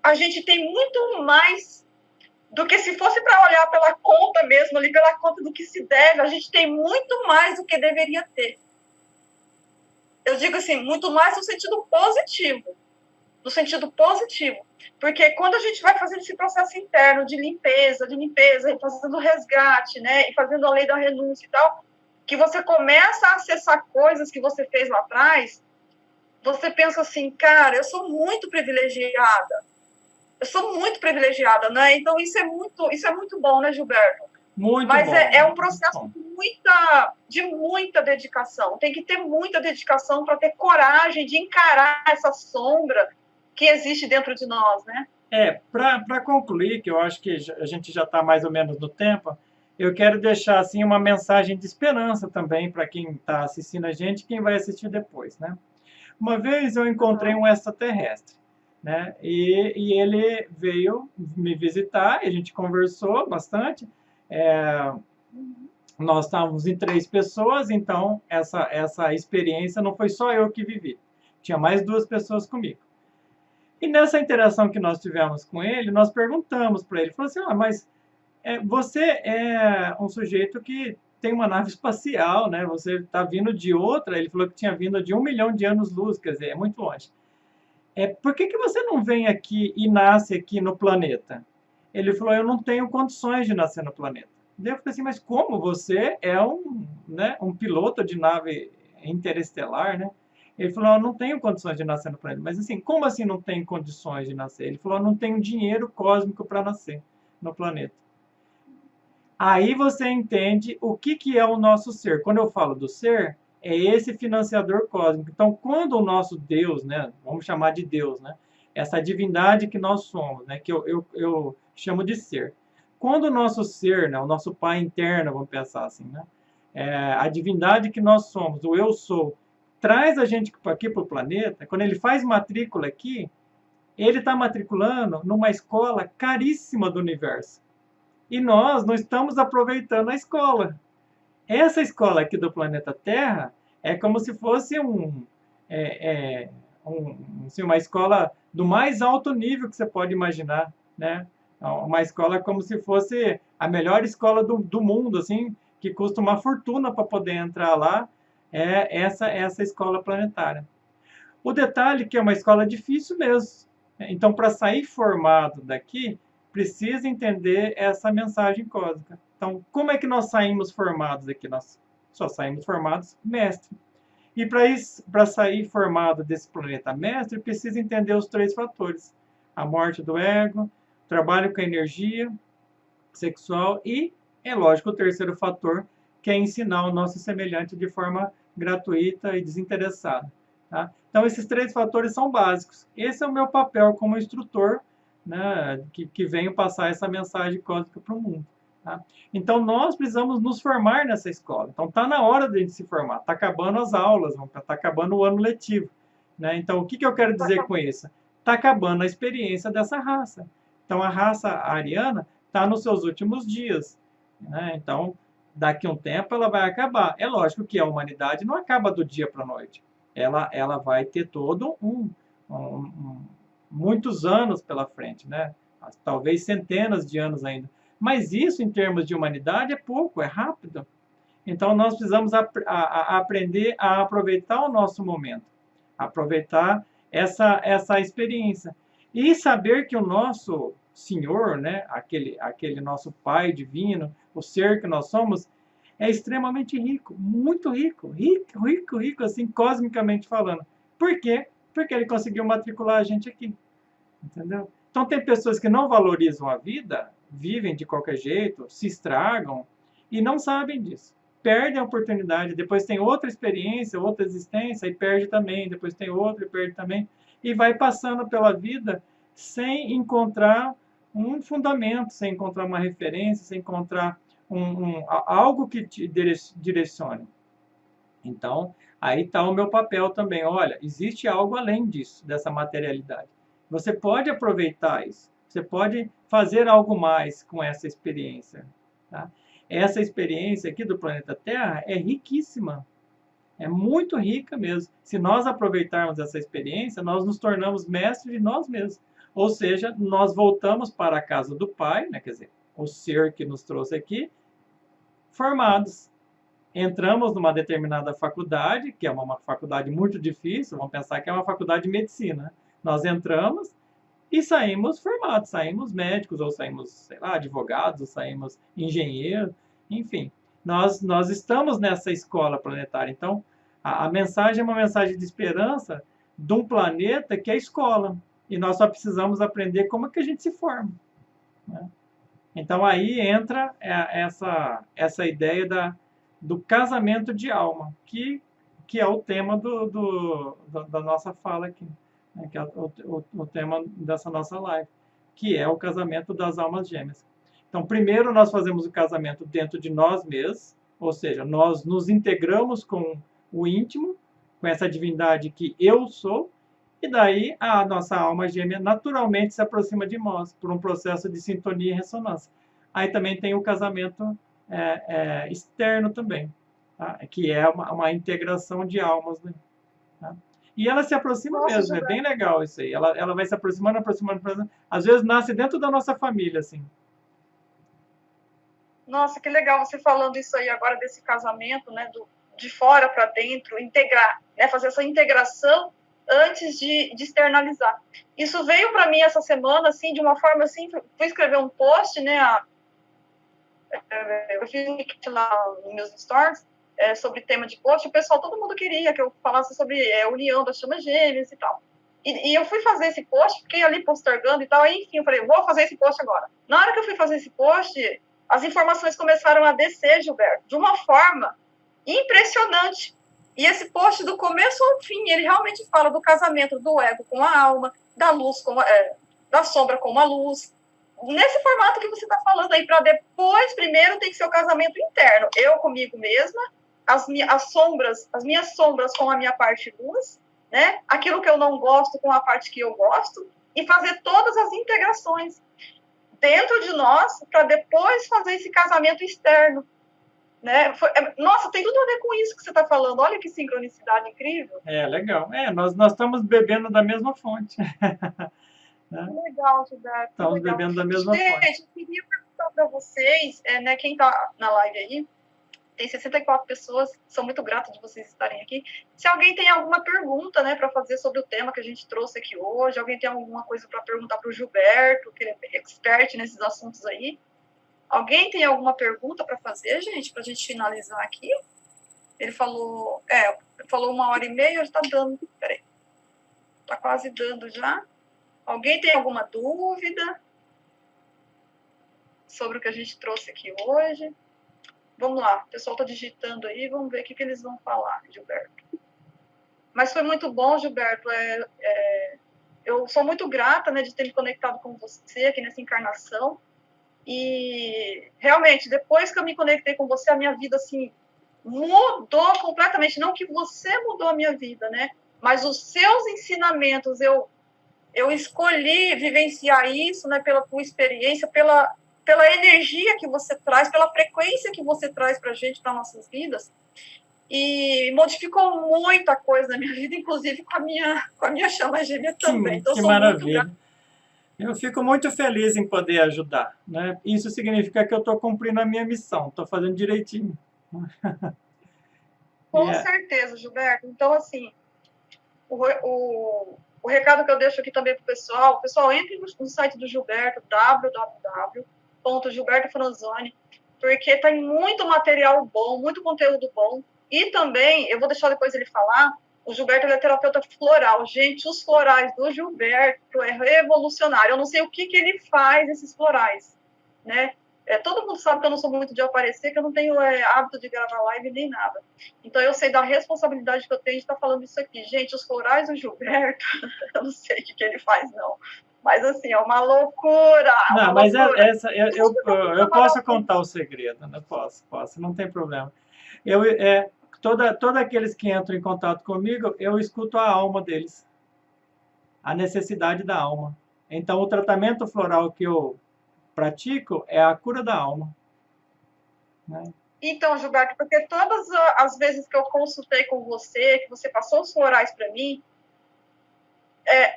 S2: a gente tem muito mais do que se fosse para olhar pela conta mesmo, ali pela conta do que se deve, a gente tem muito mais do que deveria ter. Eu digo assim, muito mais no sentido positivo. No sentido positivo. Porque quando a gente vai fazendo esse processo interno de limpeza, fazendo resgate, né, e fazendo a lei da renúncia e tal, que você começa a acessar coisas que você fez lá atrás, você pensa assim, cara, eu sou muito privilegiada. Eu sou muito privilegiada, né? Então isso é muito bom, né, Gilberto?
S1: Muito
S2: Mas
S1: bom.
S2: É um processo de muita dedicação. Tem que ter muita dedicação para ter coragem de encarar essa sombra que existe dentro de nós, né?
S1: Para concluir, que eu acho que a gente já está mais ou menos no tempo, eu quero deixar assim uma mensagem de esperança também para quem está assistindo a gente e quem vai assistir depois, né? Uma vez eu encontrei um extraterrestre, né? E ele veio me visitar, e a gente conversou bastante. Nós estávamos em 3 pessoas, então essa experiência não foi só eu que vivi. Tinha mais 2 pessoas comigo. E nessa interação que nós tivemos com ele, nós perguntamos para ele, falou assim, mas você é um sujeito que tem uma nave espacial, né? Você está vindo de outra, ele falou que tinha vindo de 1 milhão de anos-luz, quer dizer, é muito longe. Por que você não vem aqui e nasce aqui no planeta? Ele falou, eu não tenho condições de nascer no planeta. Daí eu falei assim, mas como? Você é um piloto de nave interestelar, né? Ele falou, eu não tenho condições de nascer no planeta. Mas assim, como assim não tem condições de nascer? Ele falou, eu não tenho dinheiro cósmico para nascer no planeta. Aí você entende o que é o nosso ser. Quando eu falo do ser, é esse financiador cósmico. Então, quando o nosso Deus, né, vamos chamar de Deus, né, essa divindade que nós somos, né, que eu chamo de ser. Quando o nosso ser, né, o nosso pai interno, vamos pensar assim, né, a divindade que nós somos, o eu sou, traz a gente aqui para o planeta, quando ele faz matrícula aqui, ele está matriculando numa escola caríssima do universo. E nós não estamos aproveitando a escola. Essa escola aqui do planeta Terra é como se fosse assim, uma escola do mais alto nível que você pode imaginar, né? Uma escola como se fosse a melhor escola do mundo, assim, que custa uma fortuna para poder entrar lá, essa escola planetária. O detalhe é que é uma escola difícil mesmo. Então, para sair formado daqui, precisa entender essa mensagem cósmica. Então, como é que nós saímos formados aqui? Nós só saímos formados mestre. E para sair formado desse planeta mestre, precisa entender os 3 fatores: a morte do ego, trabalho com a energia sexual e, é lógico, o terceiro fator, que é ensinar o nosso semelhante de forma gratuita e desinteressada. Tá? Então, esses 3 fatores são básicos. Esse é o meu papel como instrutor, né, que venho passar essa mensagem cósmica para o mundo. Tá? Então, nós precisamos nos formar nessa escola. Então, está na hora de a gente se formar. Está acabando as aulas, está acabando o ano letivo. Né? Então, o que eu quero dizer com isso? Está acabando a experiência dessa raça. Então, a raça ariana está nos seus últimos dias. Né? Então, daqui a um tempo ela vai acabar. É lógico que a humanidade não acaba do dia para a noite. Ela vai ter todo muitos anos pela frente, né? Talvez centenas de anos ainda. Mas isso, em termos de humanidade, é pouco, é rápido. Então, nós precisamos aprender a aproveitar o nosso momento, aproveitar essa experiência e saber que o nosso Senhor, né, aquele nosso Pai divino, o ser que nós somos, é extremamente rico, muito rico, rico, assim, cosmicamente falando. Por quê? Porque ele conseguiu matricular a gente aqui, entendeu? Então, tem pessoas que não valorizam a vida, vivem de qualquer jeito, se estragam e não sabem disso. Perdem a oportunidade, depois tem outra experiência, outra existência e perde também, depois tem outra e perde também. E vai passando pela vida sem encontrar um fundamento, sem encontrar uma referência, sem encontrar algo que te direcione. Então, aí está o meu papel também. Olha, existe algo além disso, dessa materialidade. Você pode aproveitar isso. Você pode fazer algo mais com essa experiência. Tá? Essa experiência aqui do planeta Terra é riquíssima. É muito rica mesmo. Se nós aproveitarmos essa experiência, nós nos tornamos mestres de nós mesmos. Ou seja, nós voltamos para a casa do Pai, né? Quer dizer, o ser que nos trouxe aqui, formados. Entramos numa determinada faculdade, que é uma faculdade muito difícil, vamos pensar que é uma faculdade de medicina. Nós entramos e saímos formados, saímos médicos, ou saímos, sei lá, advogados, ou saímos engenheiros, enfim. Nós estamos nessa escola planetária. Então, a mensagem é uma mensagem de esperança de um planeta que é escola. E nós só precisamos aprender como é que a gente se forma. Né? Então, aí entra essa ideia do casamento de alma, que é o tema da nossa fala aqui, né? Que é o tema dessa nossa live, que é o casamento das almas gêmeas. Então, primeiro nós fazemos o casamento dentro de nós mesmos, ou seja, nós nos integramos com o íntimo, com essa divindade que eu sou, e daí a nossa alma gêmea naturalmente se aproxima de nós, por um processo de sintonia e ressonância. Aí também tem o casamento externo também, tá? Que é uma integração de almas. Né? Tá? E ela se aproxima mesmo, é bem legal isso aí. Ela vai se aproximando, aproximando. Às vezes nasce dentro da nossa família, assim.
S2: Nossa, que legal você falando isso aí agora desse casamento, né, de fora para dentro, integrar, né, fazer essa integração antes de externalizar. Isso veio para mim essa semana, assim, de uma forma assim, fui escrever um post, né, eu fiz um link lá nos meus stories sobre tema de post, o pessoal, todo mundo queria que eu falasse sobre união das chamas gêmeas e tal. E eu fui fazer esse post, fiquei ali postergando e tal, aí, enfim, eu falei, vou fazer esse post agora. Na hora que eu fui fazer esse post, as informações começaram a descer, Gilberto, de uma forma impressionante. E esse post, do começo ao fim, ele realmente fala do casamento do ego com a alma, da luz da sombra com a luz. Nesse formato que você está falando aí, para depois, primeiro tem que ser o casamento interno. Eu comigo mesma, as minhas sombras com a minha parte luz, né? Aquilo que eu não gosto com a parte que eu gosto, e fazer todas as integrações dentro de nós, para depois fazer esse casamento externo. Né? Nossa, tem tudo a ver com isso que você está falando. Olha que sincronicidade incrível.
S1: Legal. Nós estamos bebendo da mesma fonte.
S2: Né? Legal, Gilberto.
S1: Estamos bebendo da mesma fonte.
S2: Gente, eu queria perguntar para vocês, né, quem está na live aí, tem 64 pessoas, sou muito grata de vocês estarem aqui. Se alguém tem alguma pergunta, né, para fazer sobre o tema que a gente trouxe aqui hoje, alguém tem alguma coisa para perguntar para o Gilberto, que ele é expert nesses assuntos aí. Alguém tem alguma pergunta para fazer, gente, para a gente finalizar aqui? Ele falou, falou 1h30, está dando. Peraí. Está quase dando já. Alguém tem alguma dúvida sobre o que a gente trouxe aqui hoje? Vamos lá, o pessoal está digitando aí, vamos ver o que eles vão falar, Gilberto. Mas foi muito bom, Gilberto. Eu sou muito grata, né, de ter me conectado com você aqui nessa encarnação. E realmente, depois que eu me conectei com você, a minha vida assim mudou completamente. Não que você mudou a minha vida, né? Mas os seus ensinamentos, eu escolhi vivenciar isso, né? Pela tua experiência, pela energia que você traz, pela frequência que você traz para a gente, para nossas vidas. E modificou muita coisa na minha vida, inclusive com a minha chama gêmea também. Então,
S1: que
S2: sou muito
S1: maravilha.
S2: grata.
S1: Eu fico muito feliz em poder ajudar, né? Isso significa que eu estou cumprindo a minha missão, estou fazendo direitinho.
S2: Com certeza, Gilberto. Então, assim, o recado que eu deixo aqui também para o pessoal, entre no site do Gilberto, www.gilbertofranzoni, porque tem muito material bom, muito conteúdo bom. E também, eu vou deixar depois ele falar, o Gilberto é terapeuta floral. Gente, os florais do Gilberto é revolucionário. Eu não sei o que ele faz, esses florais, né? Todo mundo sabe que eu não sou muito de aparecer, que eu não tenho hábito de gravar live nem nada. Então, eu sei da responsabilidade que eu tenho de estar falando isso aqui. Gente, os florais do Gilberto, eu não sei o que ele faz, não. Mas, assim, é uma loucura.
S1: Não,
S2: mas
S1: eu posso contar o segredo, né? Posso, não tem problema. Todos aqueles que entram em contato comigo, eu escuto a alma deles, a necessidade da alma. Então, o tratamento floral que eu pratico é a cura da alma, né?
S2: Então, Gilberto, porque todas as vezes que eu consultei com você, que você passou os florais para mim,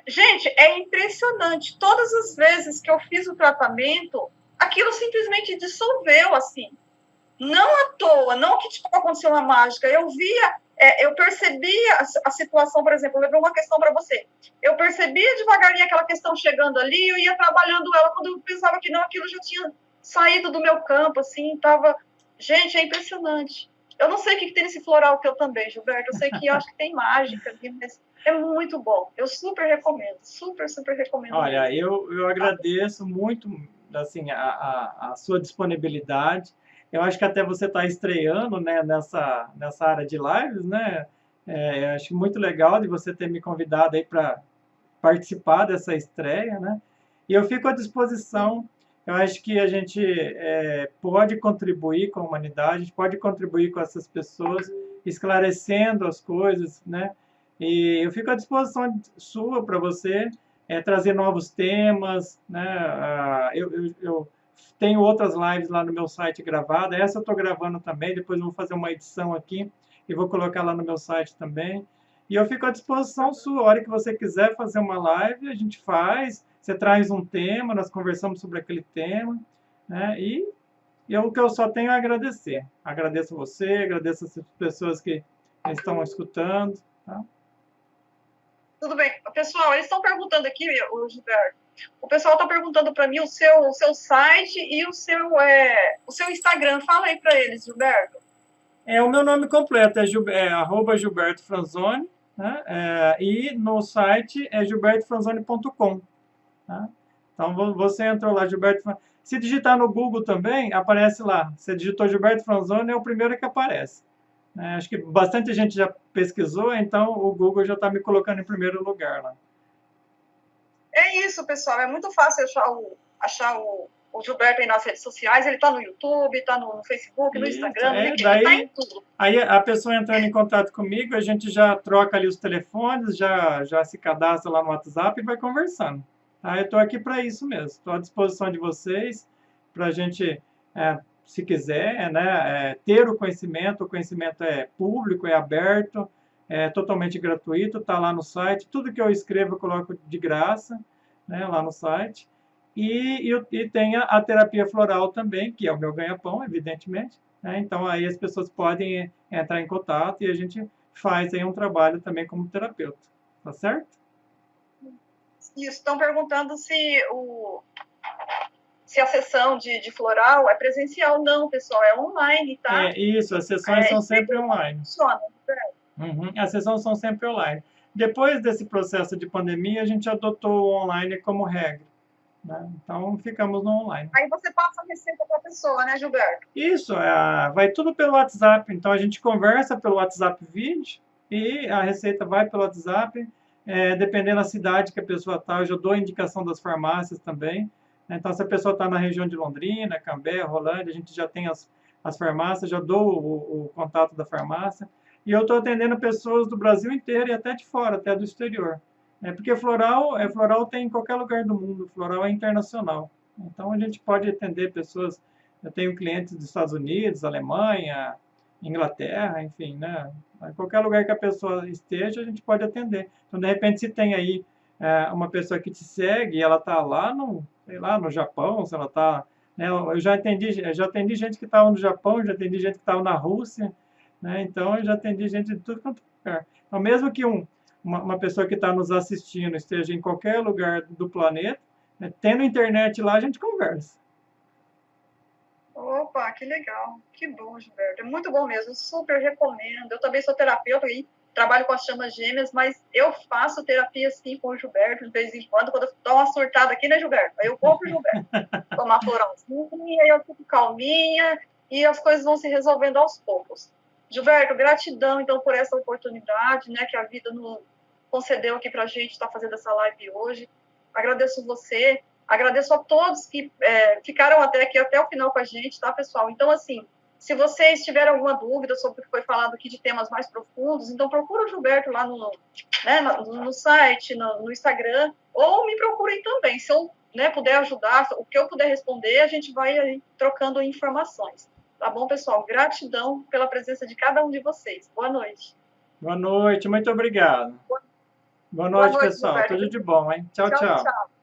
S2: gente, é impressionante. Todas as vezes que eu fiz o tratamento, aquilo simplesmente dissolveu, assim. Não à toa, não que tipo, aconteceu uma mágica. Eu via, eu percebia a situação, por exemplo, eu levei uma questão para você. Eu percebia devagarinho aquela questão chegando ali, eu ia trabalhando ela, quando eu pensava que não, aquilo já tinha saído do meu campo, assim, tava... Gente, é impressionante. Eu não sei o que tem nesse floral teu também, Gilberto. Eu sei que eu acho que tem mágica ali, mas é muito bom. Eu super recomendo. Super recomendo.
S1: Olha, eu agradeço muito assim, a sua disponibilidade. Eu acho que até você está estreando, né, nessa área de lives, né? Eu acho muito legal de você ter me convidado aí para participar dessa estreia, né? E eu fico à disposição. Eu acho que a gente pode contribuir com a humanidade, pode contribuir com essas pessoas, esclarecendo as coisas, né? E eu fico à disposição sua para você trazer novos temas, né? Eu tenho outras lives lá no meu site gravada. Essa eu estou gravando também, depois eu vou fazer uma edição aqui e vou colocar lá no meu site também. E eu fico à disposição sua. A hora que você quiser fazer uma live, a gente faz. Você traz um tema, nós conversamos sobre aquele tema, né? E o que eu só tenho a agradecer. Agradeço você, agradeço as pessoas que estão escutando. Tá?
S2: Tudo bem. Pessoal, eles estão perguntando aqui, o Gilberto. O pessoal está perguntando para mim o seu site e o seu Instagram. Fala aí para eles, Gilberto.
S1: O meu nome completo é @Gilberto Franzoni, né? E no site é gilbertofranzoni.com. Tá? Então, você entrou lá, Gilberto Franzoni. Se digitar no Google também, aparece lá. Você digitou Gilberto Franzoni, é o primeiro que aparece. Acho que bastante gente já pesquisou, então o Google já está me colocando em primeiro lugar lá.
S2: É isso, pessoal. É muito fácil achar o Gilberto aí nas redes sociais. Ele está no YouTube, está no Facebook, no Instagram, no LinkedIn, está em tudo.
S1: Aí a pessoa entrando em contato comigo, a gente já troca ali os telefones, já se cadastra lá no WhatsApp e vai conversando. Tá? Eu estou aqui para isso mesmo. Estou à disposição de vocês para a gente, se quiser, né, ter o conhecimento. O conhecimento é público, é aberto, é totalmente gratuito, está lá no site. Tudo que eu escrevo eu coloco de graça, né, lá no site. E tem a terapia floral também, que é o meu ganha-pão, evidentemente. Né? Então, aí as pessoas podem entrar em contato e a gente faz aí um trabalho também como terapeuta. Tá certo?
S2: Isso. Estão perguntando se a sessão de floral é presencial. Não, pessoal, é online, tá?
S1: Isso, as sessões são sempre online.
S2: Funciona.
S1: Uhum. As sessões são sempre online. Depois desse processo de pandemia, a gente adotou o online como regra, né? Então, ficamos no online.
S2: Aí você passa a receita para a pessoa, né, Gilberto?
S1: Isso, vai tudo pelo WhatsApp. Então, a gente conversa pelo WhatsApp Vídeo e a receita vai pelo WhatsApp. Dependendo da cidade que a pessoa está, eu já dou a indicação das farmácias também. Então, se a pessoa está na região de Londrina, Cambé, Rolândia, a gente já tem as farmácias, já dou o contato da farmácia. E eu estou atendendo pessoas do Brasil inteiro e até de fora, até do exterior. Porque floral tem em qualquer lugar do mundo, floral é internacional. Então, a gente pode atender pessoas. Eu tenho clientes dos Estados Unidos, Alemanha, Inglaterra, enfim, né? Em qualquer lugar que a pessoa esteja, a gente pode atender. Então, de repente, se tem aí uma pessoa que te segue e ela está lá no, sei lá, no Japão, se ela está, né? Eu já atendi gente que estava no Japão, já atendi gente que estava na Rússia, né? Então, eu já atendi gente de tudo quanto é lugar. Então, mesmo que uma pessoa que está nos assistindo esteja em qualquer lugar do planeta, né, tendo internet lá, a gente conversa.
S2: Opa, que legal, que bom, Gilberto. É muito bom mesmo, super recomendo. Eu também sou terapeuta e trabalho com as chamas gêmeas, mas eu faço terapia sim com o Gilberto de vez em quando eu dou uma surtada aqui, né, Gilberto? Aí eu vou pro Gilberto tomar floralzinho, aí eu fico calminha e as coisas vão se resolvendo aos poucos. Gilberto, gratidão então por essa oportunidade, né, que a vida nos concedeu aqui pra gente estar fazendo essa live hoje. Agradeço você. Agradeço a todos que ficaram até aqui, até o final com a gente, tá, pessoal? Então, assim, se vocês tiverem alguma dúvida sobre o que foi falado aqui de temas mais profundos, então procura o Gilberto lá no site, no Instagram, ou me procurem também. Se eu puder ajudar, o que eu puder responder, a gente vai aí trocando informações. Tá bom, pessoal? Gratidão pela presença de cada um de vocês. Boa noite.
S1: Boa noite, muito obrigado. Boa noite, pessoal.
S2: Gilberto.
S1: Tudo de bom, hein? Tchau,
S2: Tchau,
S1: tchau.
S2: tchau.